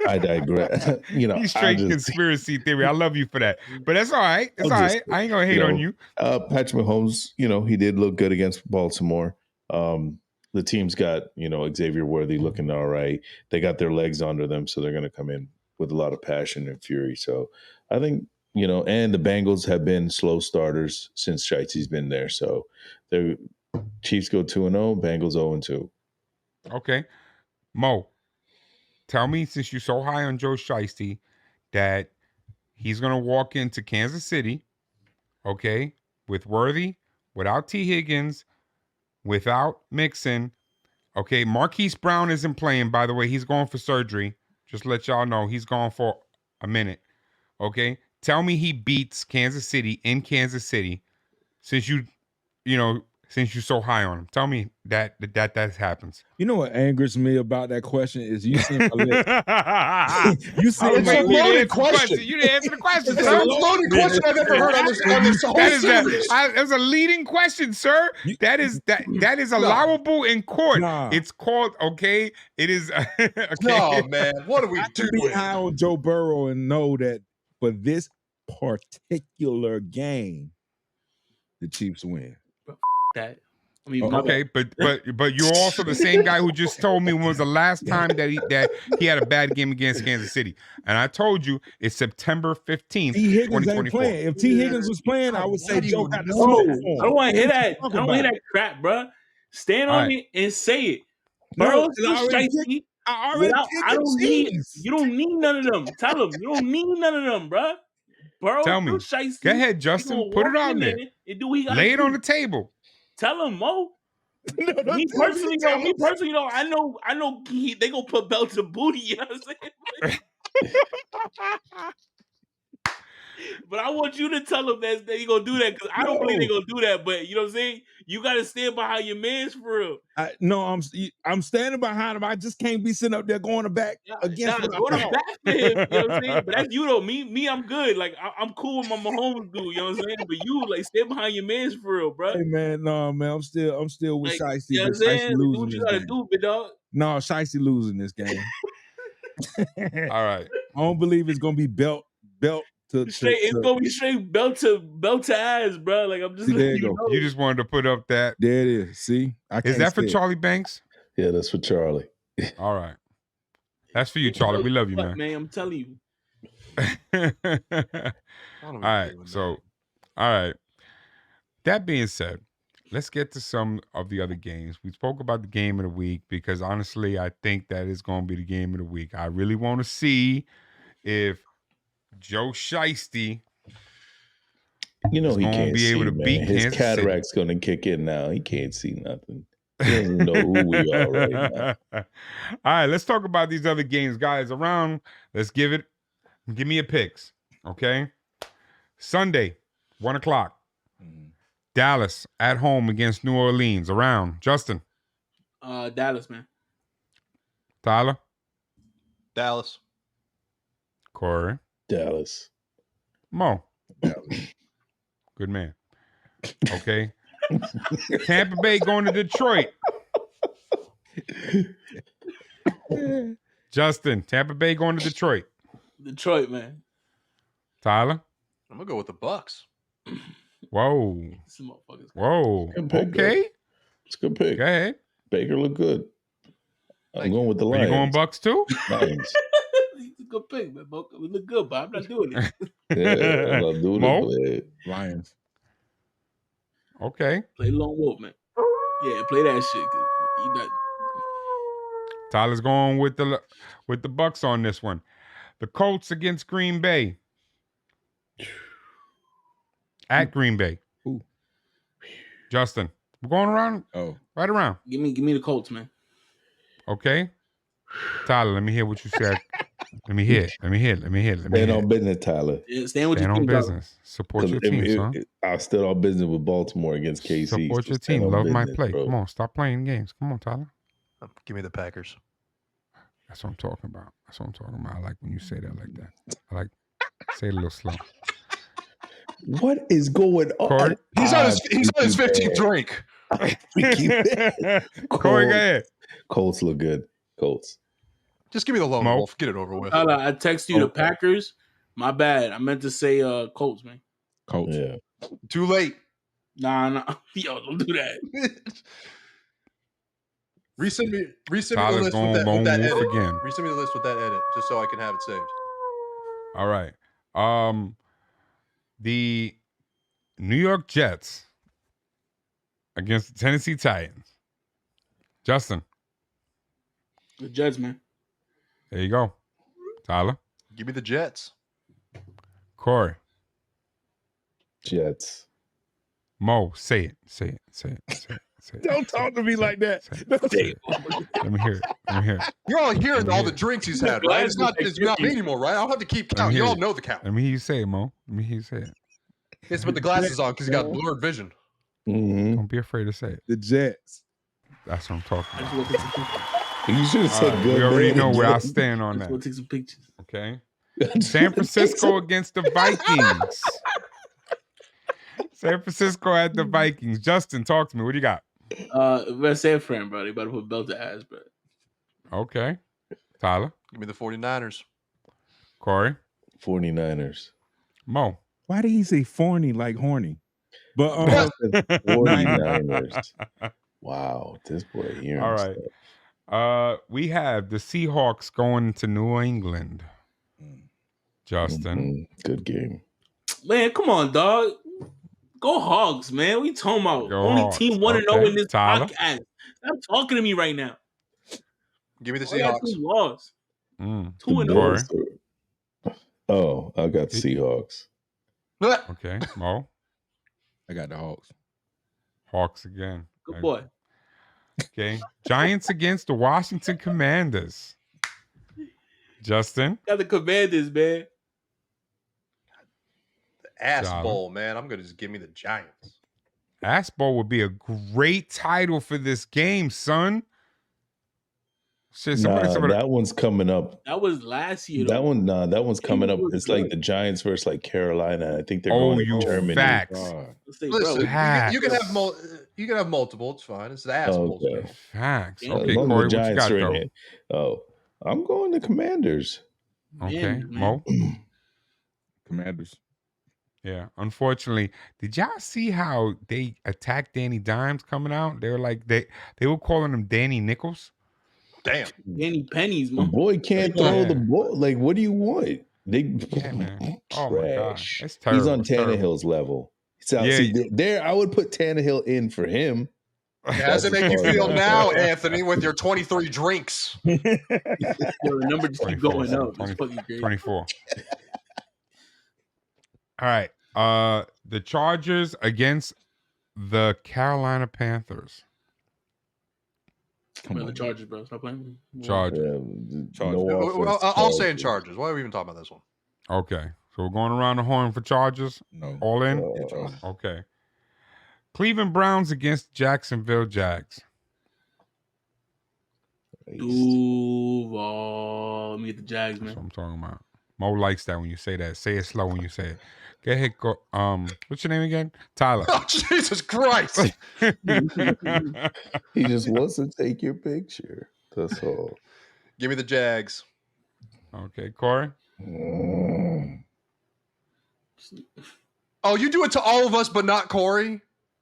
I digress. He's straight conspiracy theory. I love you for that. But that's all right. It's all right. I ain't going to hate on you. Patrick Mahomes, he did look good against Baltimore. The team's got, Xavier Worthy looking all right. They got their legs under them, so they're going to come in with a lot of passion and fury. So I think, and the Bengals have been slow starters since Shiesty's been there. So the Chiefs go 2-0, Bengals 0-2. Okay. Mo, tell me, since you're so high on Joe Shiesty, that he's going to walk into Kansas City, okay, with Worthy, without T. Higgins, without Mixon. Okay, Marquise Brown isn't playing, by the way. He's going for surgery. Just let y'all know he's gone for a minute. Okay, tell me he beats Kansas City in Kansas City, since you since you're so high on him? Tell me that happens. You know what angers me about that question is you seem you seem It's a loaded question. You didn't answer the question, It's sir. the most loaded question I've ever heard on this whole series. That is a leading question, sir. That is allowable in court. Nah. It's called okay. It is okay. No, man. What are we I can be doing? high on Joe Burrow and know that for this particular game, the Chiefs win. That. I mean, Okay, but you're also the same guy who just told me when was the last time that he had a bad game against Kansas City, and I told you it's September 15th, T. Higgins ain't 2024. playing. If T. Higgins was playing, I would say Joe got the no, smoke I for him. don't want to hear that. I Talk don't want to hear about that crap, bro. Stand All on right. it and say it. No, Burrow's 'cause I still already shiesty. I already picked I the don't need. Chiefs. You don't need none of them. Tell them you don't need none of them, bro. Burrow's Tell me. still shiesty. Go ahead, He Justin. gonna Put it walk out in there. and do what he gotta Lay it do. on the table. Tell him, Mo. No, don't Me tell personally, tell though, I know they gonna put belt to booty. You know what I'm saying? But I want you to tell them that you gonna do that because I don't believe they gonna do that. But you know what I'm saying? You gotta stand behind your man's for real. I'm standing behind him. I just can't be sitting up there going back against Nah, what I go to thought. bat for him. You know what I'm saying? But that's you though. Me, I'm good. Like I'm cool with my Mahomes dude. You know what I'm saying? But you like stand behind your man's for real, bro. Hey man, no man, I'm still with Like, Shiesty. you know what I'm Shiesty saying? Do losing what you this gotta game. do, big dog. No, Shiesty losing this game. All right. I don't believe it's gonna be belt to Straight, it's gonna be straight belt to ass, bro. Like I'm just See, there letting you you go. know. You just wanted to put up that. There it is. See, Is that for Charlie Banks? Yeah, that's for Charlie. All right. That's for you, Charlie. We love you, man. Man, I'm telling you. All right. So, all right. That being said, let's get to some of the other games. We spoke about the game of the week because honestly, I think that is going to be the game of the week. I really want to see if Joe Shiesty You know he gonna can't be see, able to man. beat His Kansas cataract's going to kick in now. He can't see nothing. He doesn't know who we are right now. All right, let's talk about these other games, guys. Give me a picks, okay? Sunday, 1:00. Dallas at home against New Orleans. Around. Justin. Dallas, man. Tyler. Dallas. Kory. Dallas. Mo. Good man. Okay. Tampa Bay going to Detroit. Justin, Tampa Bay going to Detroit. Detroit, man. Tyler. I'm gonna go with the Bucks. Whoa. Some motherfuckers. Whoa. Good pick, Okay. It's a good pick. Go ahead. Baker look good. I'm going with the Are Lions. you going Bucks too? Lions. It's a good pick, man. We look good, but I'm not doing it. Yeah, I'm not doing Mo? it. Lions. Okay. Play Lone Wolf, man. Yeah, play that shit. 'Cause he not, Tyler's going with the Bucks on this one. The Colts against Green Bay. At Green Bay. Ooh. Justin, we're going around. Oh, Right around. give me the Colts, man. Okay. Tyler, let me hear what you said. Let me hear it. Stand on business, Tyler. Yeah, stand with Stand your on team, dog. business. Support your team, son. I stood on business with Baltimore against KC. Support so your stand team. on Love my business, play. bro. Come on, stop playing games. Come on, Tyler. Give me the Packers. That's what I'm talking about. I like when you say that like that. I like say it a little slow. What is going on? Kory? He's on his 15th drink. Kory, go ahead. Colts look good. Colts. Just give me the lone Mo? wolf. Get it over with. Tyler, I text you the Packers. My bad. I meant to say Colts, man. Colts. Yeah. Too late. Nah. Yo, don't do that. Resend me the Tyler's list going with lone that wolf edit. again. Resend me the list with that edit, just so I can have it saved. All right. The New York Jets against the Tennessee Titans. Justin. The Jets, man. There you go. Tyler. Give me the Jets. Kory. Jets. Mo, say it. Don't talk to me like that. Say it. Let me hear it. You're all hearing all the drinks he's had, right? It's not me anymore, right? I don't have to keep count. You all know the count. Let me hear you say it, Mo. He has to put the glasses on because he got blurred vision. Mm-hmm. Don't be afraid to say it. The Jets. That's what I'm talking I just about. want to take some pictures. You should have All said right, good. we already man know where I again. stand I on just want that. to take some pictures. Okay. San Francisco against the Vikings. San Francisco at the Vikings. Justin, talk to me. What do you got? San Fran, bro. They about to put belt to ass, bro. Okay. Tyler. Give me the 49ers. Kory. 49ers. Mo. Why did he say phony like horny? But 49ers. Wow, this boy here. All right. We have the Seahawks going to New England. Justin. Good game. Man, come on, dog. Go Hogs, man. What you talking about? Go Only Hogs. team 1-0 Okay. in this Tyler? podcast. Stop talking to me right now. Give me the All y'all Seahawks. team lost. Mm. 2-0. Kory. Oh, I got Seahawks. Okay. Mo. I got the Hawks. Hawks again. Good boy. Okay. Giants against the Washington Commanders. Justin. Got the Commanders, man. The Ass Tyler. Bowl, man. I'm gonna just give me the Giants. Ass Bowl would be a great title for this game, son. Shit, somebody. That one's coming up. That was last year, though. That one's coming up. was It's like good. the Giants versus like Carolina. I think they're Oh, going you to Germany. facts. Let's say, Listen, bro, Facts. you can have multiple. It's fine. It's the Ass Bowl. Okay. Still. Facts. Yeah. Okay, As long as Kory, the what you Giants got are in though? it. Oh, I'm going to Commanders. Okay, man. Mo. Commanders. Yeah. Unfortunately, did y'all see how they attacked Danny Dimes coming out? They were like they were calling him Danny Nichols. Damn. Danny Pennies, The man. boy can't throw the ball. Like, what do you want? They Yeah, man. Oh my god, trash. it's terrible. He's on It's terrible. Tannehill's level. So, Yeah. see, there I would put Tannehill in for him. How does it That's make you as far feel as I now, go. Anthony, with your 23 drinks? Yo, the number just keep 24, going up. 20, It's fucking crazy. 24. All right. The Chargers against the Carolina Panthers. Come Bro, the on. Chargers, bro. Stop playing. Chargers. No Well, offense, I'll say in Chargers. Chargers. Why are we even talking about this one? Okay. So we're going around the horn for Chargers. No. All in? Yeah, Chargers. Okay. Cleveland Browns against Jacksonville Jags. Duval. Let me get the Jags, That's what man. I'm talking about. Mo likes that when you say that. Say it slow when you say it. Go ahead. Go. What's your name again? Tyler. Oh, Jesus Christ. He just wants to take your picture. That's all. Give me the Jags. Okay, Kory. Oh, you do it to all of us, but not Kory?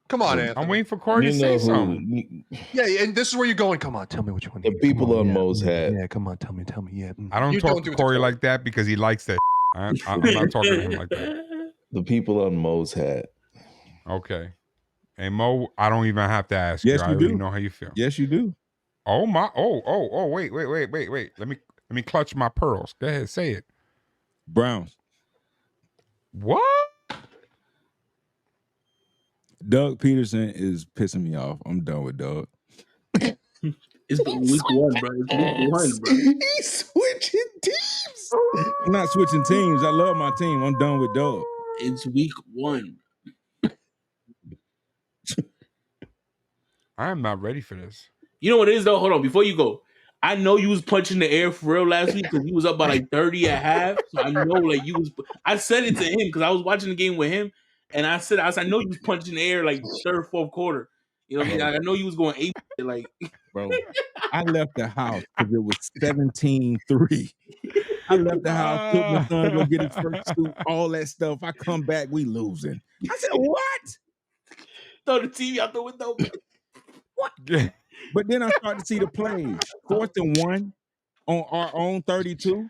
Come on, Anthony. I'm waiting for Kory to say something. Yeah, and this is where you're going. Come on, tell me what you want. The people on Mo's hat. Yeah, come on, tell me. Yeah. I don't You talk don't to do it to Kory Kory. like that because he likes that. I'm not talking to him like that. The people on Mo's hat. Okay. And Mo, I don't even have to ask Yes, you. I you already do. know how you feel. Yes, you do. Oh my! Oh! Wait! Let me clutch my pearls. Go ahead, say it. Browns. What? Doug Peterson is pissing me off. I'm done with Doug. It's week 1, bro. It's week 1, bro. He's switching teams. I'm not switching teams. I love my team. I'm done with Doug. It's week 1. I am not ready for this. You know what it is, though? Hold on. Before you go, I know you was punching the air for real last week because you was up by like 30 at half. So I know like you was. I said it to him because I was watching the game with him, and I said I know you was punching the air like third, fourth quarter. You know what I mean? I know you was going 8 like. Bro, I left the house because it was 17-3. I left the house, took my son, go get his first suit, all that stuff. I come back, we losing. I said, what? Throw the TV out the window. What? But then I started to see the plays. 4th and 1 on our own 32.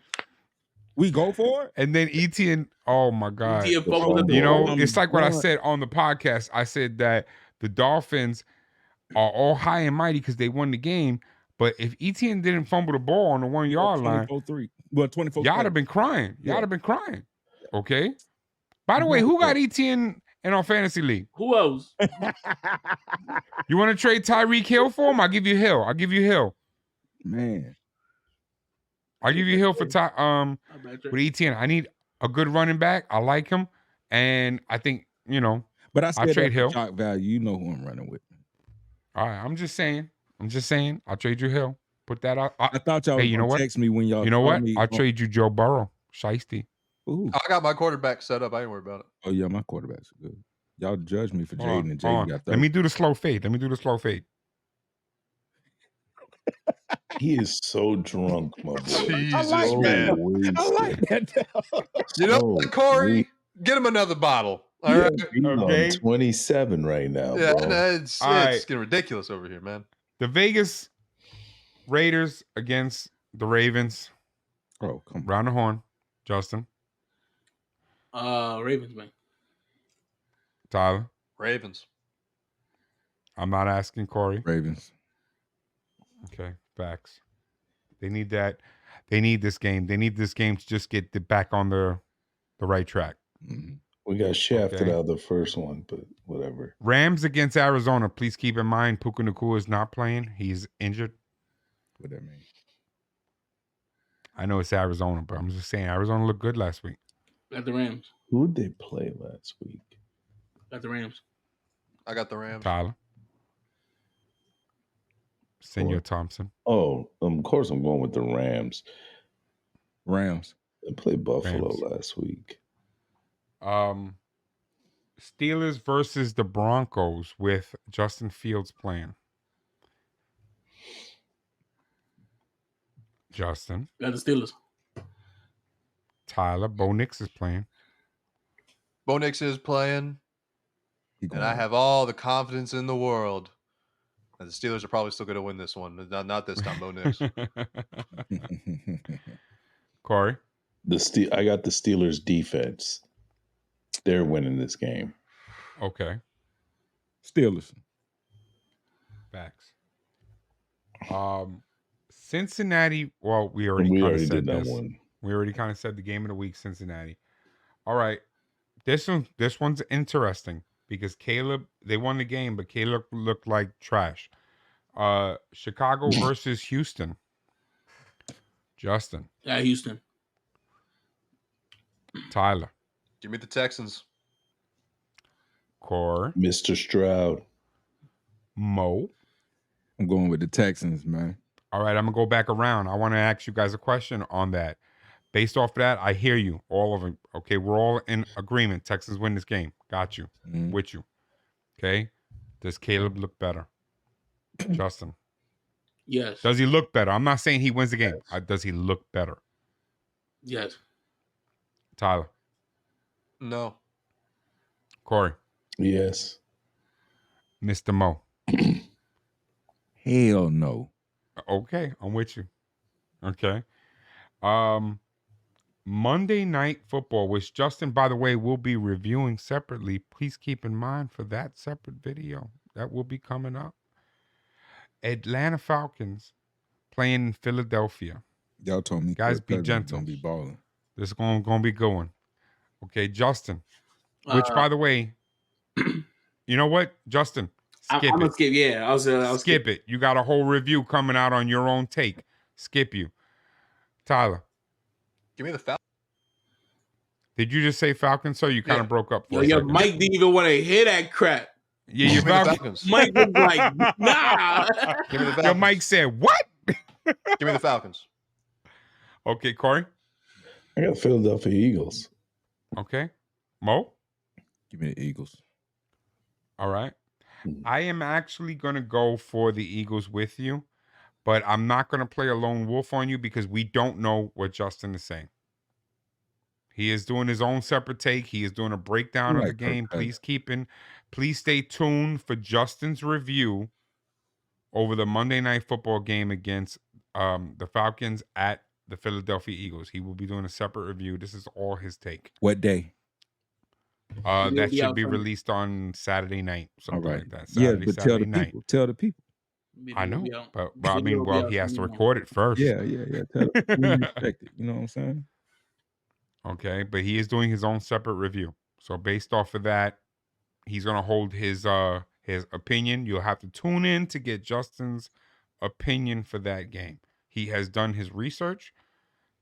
We go for it. And then ETN, oh my God. ETN fumbled at the You know, I'm it's like what I done. said on the podcast. I said that the Dolphins are all high and mighty because they won the game. But if ETN didn't fumble the ball on the 1 yard line, 24-3. Well, 24. y'all have been crying. Y'all Yeah. have been crying. Okay. By the way, who got ETN in our fantasy league? Who else? You want to trade Tyreek Hill for him? I'll give you Hill. Man. I'll give you Hill for with ETN. I need a good running back. I like him. And I think, you know, But I said trade that for Hill. shock value. You know who I'm running with. All right, I'm just saying. I'll trade you Hill. Put that out. I thought y'all Hey, was you know gonna what? text me when y'all You know called what? me. I'll trade you Joe Burrow. Shiesty. Ooh. I got my quarterback set up. I ain't worried about it. Oh yeah, my quarterbacks are good. Y'all judge me for Hold Jaden, on, and hold Jaden on. got 30. Let me do the slow fade. He is so drunk, my boy. Jesus, like man. I like that. You know, Oh, Corey, get him another bottle. All yeah, right. he's Okay. on 27 right now, Yeah, bro. it's All right. getting ridiculous over here, man. The Vegas Raiders against the Ravens. Oh, come on. Round the horn. Justin. Ravens, man. Tyler. Ravens. I'm not asking Corey. Ravens. Okay, facts. They need that. They need this game. They need this game to just get back on the right track. Mm-hmm. We got shafted Okay. out of the first one, but whatever. Rams against Arizona. Please keep in mind Puka Nacua is not playing. He's injured. What that mean? I know it's Arizona, but I'm just saying Arizona looked good last week. Got the Rams. Who did they play last week? Got the Rams. I got the Rams. Tyler. Senor Thompson. Oh, of course I'm going with the Rams. Rams. They played Buffalo Rams. last week. Steelers versus the Broncos with Justin Fields playing. Justin. Got the Steelers. Tyler. Bo Nix is playing. Bo Nix is playing, and I have all the confidence in the world that the Steelers are probably still going to win this one. Not this time, Bo Nix. Corey. I got the Steelers defense. They're winning this game. Okay. Steelers. Facts. Cincinnati. Well, we already did said that this. one. We already kind of said the game of the week, Cincinnati. All right. This one's interesting because Caleb, they won the game, but Caleb looked like trash. Chicago versus Houston. Justin. Yeah, Houston. Tyler. Give me the Texans. Core. Mr. Stroud. Mo. I'm going with the Texans, man. All right, I'm going to go back around. I want to ask you guys a question on that. Based off of that, I hear you, all of them. Okay, we're all in agreement. Texans win this game. Got you. Mm-hmm. With you. Okay? Does Caleb look better? Justin. Yes. Does he look better? I'm not saying he wins the game. Does he look better? Yes. Tyler. No. Corey. Yes. Mr. Mo. Hell no. Okay, I'm with you. Okay. Monday Night Football, which Justin, by the way, will be reviewing separately. Please keep in mind for that separate video that will be coming up. Atlanta Falcons playing in Philadelphia. Y'all told me guys, Kirk be Cousins gentle. gonna be balling. This is going to be going. Okay, Justin. Which, by the way, you know what, Justin? I'm gonna skip. Yeah, I'll skip it. You got a whole review coming out on your own take. Skip you. Tyler. Give me the Falcons. Did you just say Falcons? So you kind of broke up for a second. Mike didn't even want to hear that crap. Yeah, you Falcons. Mike was like, nah. Give me the Falcons. Your Mike said, what? Give me the Falcons. Okay, Corey. I got Philadelphia Eagles. Okay. Mo? Give me the Eagles. All right. I am actually going to go for the Eagles with you, but I'm not going to play a lone wolf on you because we don't know what Justin is saying. He is doing his own separate take. He is doing a breakdown of the game. Please stay tuned for Justin's review over the Monday Night Football game against the Falcons at the Philadelphia Eagles. He will be doing a separate review. This is all his take. What day? That should be released on Saturday night, something like that. Saturday, but Saturday night. Tell the people. I know, but I mean, he has to record it first. Yeah. Tell them. Respect it. You know what I'm saying? Okay, but he is doing his own separate review. So based off of that, he's gonna hold his opinion. You'll have to tune in to get Justin's opinion for that game. He has done his research.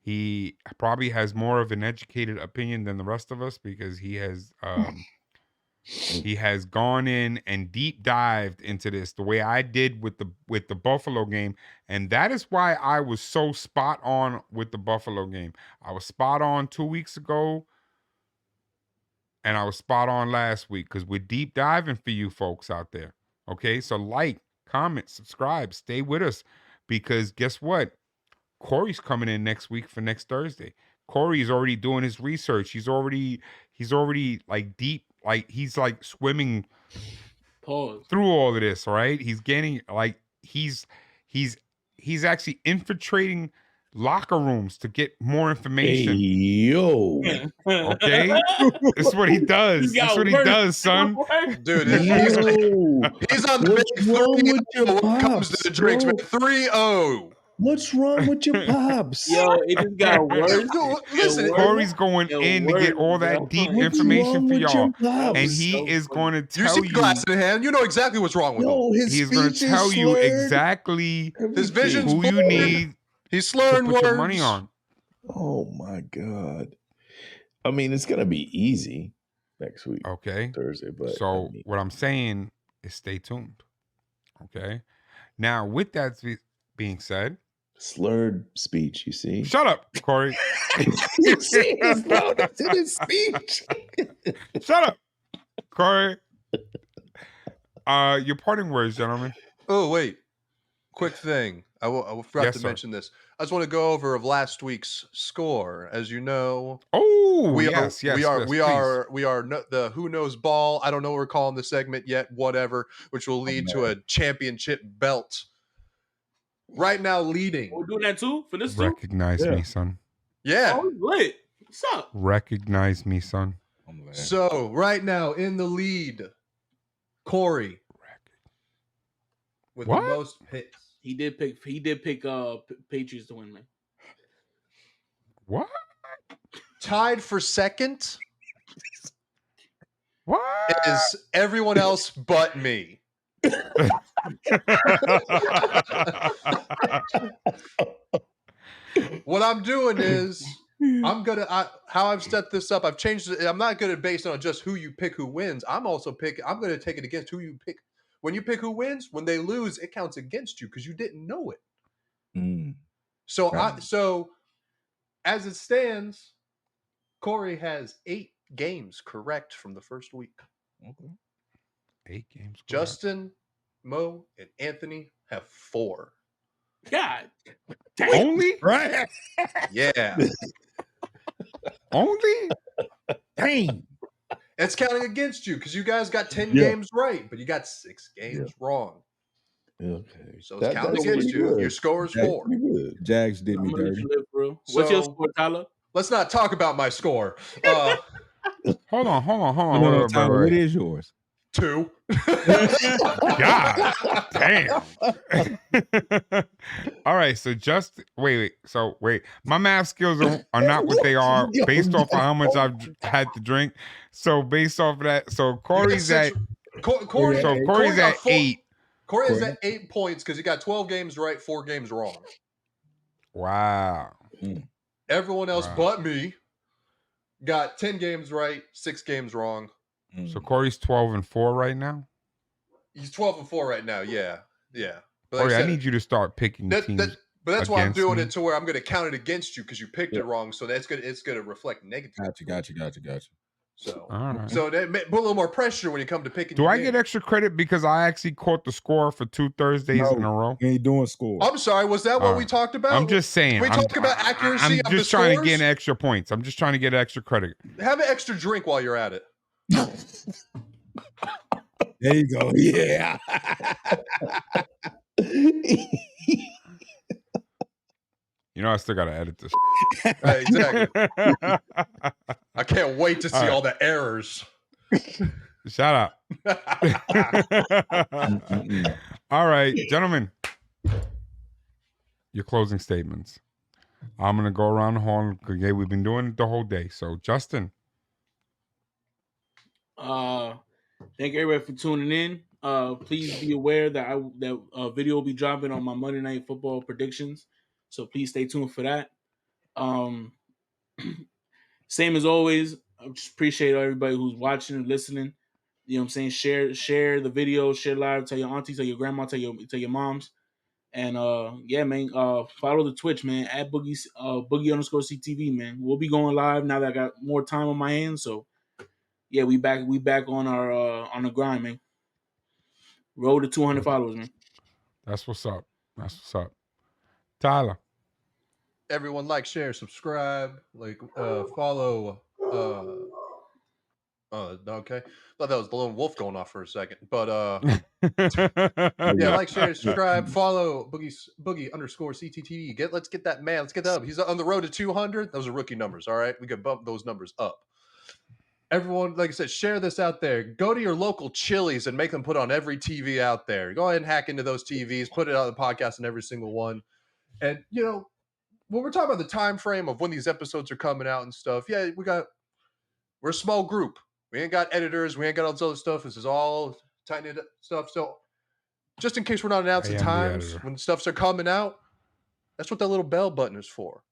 He probably has more of an educated opinion than the rest of us because he has He has gone in and deep dived into this the way I did with the Buffalo game, and that is why I was so spot on with the Buffalo game. I was spot on 2 weeks ago, and I was spot on last week because we're deep diving for you folks out there. Okay, so like, comment, subscribe, stay with us because guess what? Kory's coming in next week for next Thursday. Kory's already doing his research. He's already like deep, like he's like swimming Pause. through all of this, right? He's getting like he's actually infiltrating locker rooms to get more Hey, information. yo. Okay? This is what he does. This is what he does, son. Dude, Yo. he's on the What's big wrong 3-0 with your when it comes to pops, the drinks, bro? man. 3-0. What's wrong with your pops? Yo, it just got worse. Listen, Kory's going Yo, in to get word, all that bro. deep What's information wrong for with y'all. your pops? And he So is funny. going to you tell see the glass in hand. You know exactly what's wrong with him. No, his he's going to speech tell is you slurred. exactly His vision's who you blurred. need He's to slurring put words. your money on. Oh my god! I mean, it's gonna be easy next week, Okay. Thursday. But So I mean, what I'm saying is stay tuned. Okay. Now, with that being said, slurred speech. You see? shut up, Kory. You see his loudness in his speech. Shut up, Kory. Your parting words, gentlemen. Oh, wait. Quick thing. I forgot Yes, to sir. mention this. I just want to go over of last week's score. As you know, Oh, we yes, are please. the Who Knows Ball. I don't know what we're calling the segment yet, whatever, which will lead to a championship belt. Right now leading. We're doing that too for this too. Recognize Yeah. me, son. Yeah. Oh, lit. What's up? Recognize me, son. I'm glad. So right now in the lead, Kory with What? the most picks. He did pick Patriots to win, man. What? Tied for second What? is everyone else but me. What I'm doing is how I've set this up. I've changed it. I'm not going to base it on just who you pick who wins. I'm going to take it against who you pick. When you pick who wins, when they lose, it counts against you because you didn't know it. Mm. So Right. so as it stands, Kory has 8 games correct from the first week. Okay. 8 games. correct. Justin, Mo, and Anthony have 4. God. Only? Right. Yeah. Only? Dang. It's counting against you because you guys got 10 Yeah. games right, but you got 6 games wrong. Okay. So it's counting that's against pretty you. good. Your score is That's 4. Pretty good. Jags did I'm me gonna let dirty. you live, bro. What's your So- score, Tyler? Let's not talk about my score. Hold on. No, Wait. Tyler, what is yours? 2. God damn. All right, so just wait. So wait, my math skills are not what they are based off of how much I've had to drink. So based off of that, so Kory's at Kory, so Kory's got at 8. Kory is at 8 points because he got 12 games right, 4 games wrong. Wow. Everyone else Wow. but me got 10 games right, 6 games wrong. So Kory's 12-4 right now. He's 12-4 right now. Yeah. But Kory, like I said, need you to start picking teams. but that's why I'm against doing me. it to where I'm going to count it against you because you picked it wrong. So it's going to reflect negative. Gotcha. So All right. so that put a little more pressure when you come to picking. Do your I get game. extra credit because I actually caught the score for 2 Thursdays in a row? We ain't doing score. I'm sorry. Was that what we talked about? I'm just saying. We talked about accuracy. I'm just trying to get extra points. I'm just trying to get extra credit. Have an extra drink while you're at it. There you go. Yeah. You know, I still got to edit this. Right, exactly. I can't wait to see All right. all the errors. Shut up. All right, gentlemen. Your closing statements. I'm going to go around the horn. Okay, we've been doing it the whole day. So, Justin. Thank everybody for tuning in. Please be aware that that video will be dropping on my Monday Night Football predictions. So please stay tuned for that. Same as always, I just appreciate everybody who's watching and listening. You know what I'm saying? Share the video, share live, tell your aunties, tell your grandma, tell your moms. And yeah, man, follow the Twitch, man, at Boogie _CTV, man. We'll be going live now that I got more time on my hands. So yeah, we back on the grind, man. Roll to 200 followers, man. That's what's up. That's what's up. Tyler. Everyone like, share, subscribe, like, follow. Okay. Thought that was the lone wolf going off for a second, but yeah, like, share, subscribe, follow Boogie _CTTV. Let's get that man. Let's get that up. He's on the road to 200. Those are rookie numbers. All right, we can bump those numbers up. Everyone, like I said, share this out there. Go to your local Chili's and make them put on every TV out there. Go ahead and hack into those TVs. Put it on the podcast in every single one. And when we're talking about the time frame of when these episodes are coming out and stuff, yeah, we're a small group. We ain't got editors. We ain't got all this other stuff. This is all tight-knit stuff. So just in case we're not announcing times when stuffs are coming out, that's what that little bell button is for.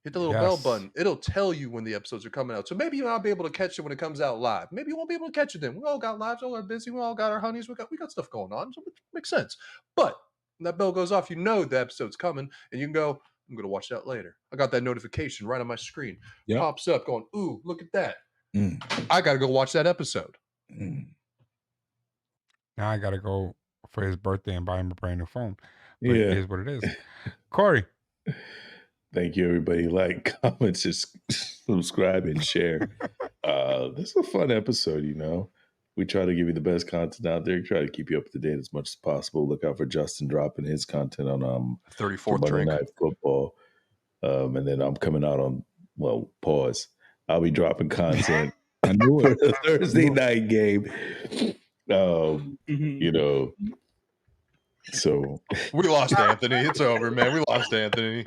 Hit the little bell button. It'll tell you when the episodes are coming out. So maybe you'll not be able to catch it when it comes out live. Maybe you won't be able to catch it then. We all got lives. We all are busy. We all got our honeys. We got stuff going on. So it makes sense. But when that bell goes off, the episode's coming, and you can go, I'm going to watch that later. I got that notification right on my screen. Yep. Pops up going, ooh, look at that. I got to go watch that episode. Now I got to go for his birthday and buy him a brand new phone. But it is what it is. Kory. Thank you, everybody. Like, comment, subscribe, and share. This is a fun episode, We try to give you the best content out there. Try to keep you up to date as much as possible. Look out for Justin dropping his content on 34th Monday Night Football. And then I'm coming out on, pause. I'll be dropping content for the Thursday night game. So we lost Anthony. It's over, man. We lost Anthony.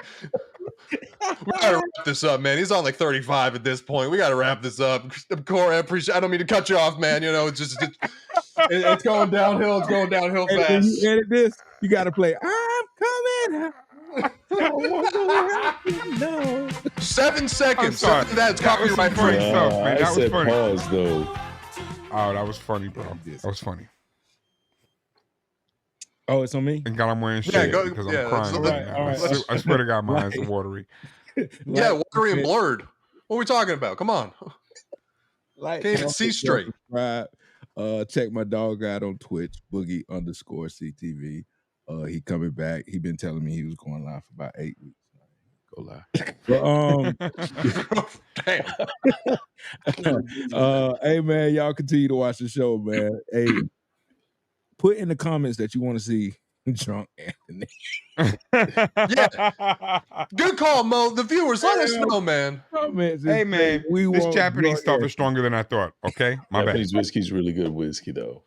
We gotta wrap this up, man. He's on like 35 at this point. We gotta wrap this up. Kory, I don't mean to cut you off, man. It's going downhill. It's going downhill fast. When you edit this, you gotta play I'm coming. 7 seconds. That's copyright free. That was funny. Pause though. Oh, that was funny, bro. That was funny. Oh, it's on me? And God, I'm wearing shit because I'm crying right now. I swear to God, my eyes are watery. Watery and blurred. What are we talking about? Come on. Can't even see straight. Check my dog out on Twitch, Boogie _CTV. He coming back. He been telling me he was going live for about 8 weeks. Go live. But, hey man, y'all continue to watch the show, man. Hey, put in the comments that you want to see drunk Anthony. Yeah. Good call, Mo. The viewers, let us know, man. Hey man, this Japanese stuff is stronger than I thought. Okay, my Japanese whiskey's really good whiskey though.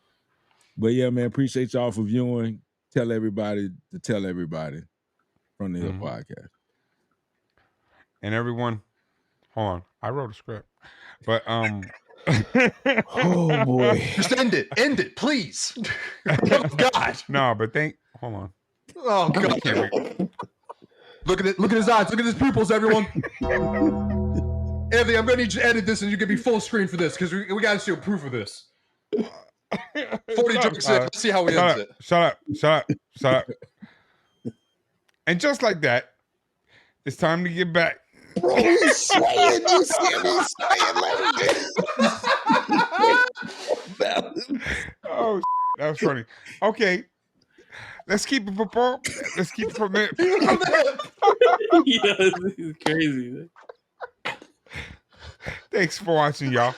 But yeah, man, appreciate y'all for viewing. Tell everybody from the podcast. And everyone, hold on. I wrote a script, but oh boy, just end it, please. Oh God, no, but hold on. Oh God, look at it. Look at his eyes. Look at his pupils, everyone. Anthony, I'm gonna need you to edit this, and you can be full screen for this because we got to see a proof of this. 40 jokes in. Let's see how he ends it. Shut up. And just like that, it's time to get back. Bro, he's swaying. You see him? He's swaying like this. Oh, that was funny. Okay, let's keep it for a minute. Yeah, this is crazy. Thanks for watching, y'all.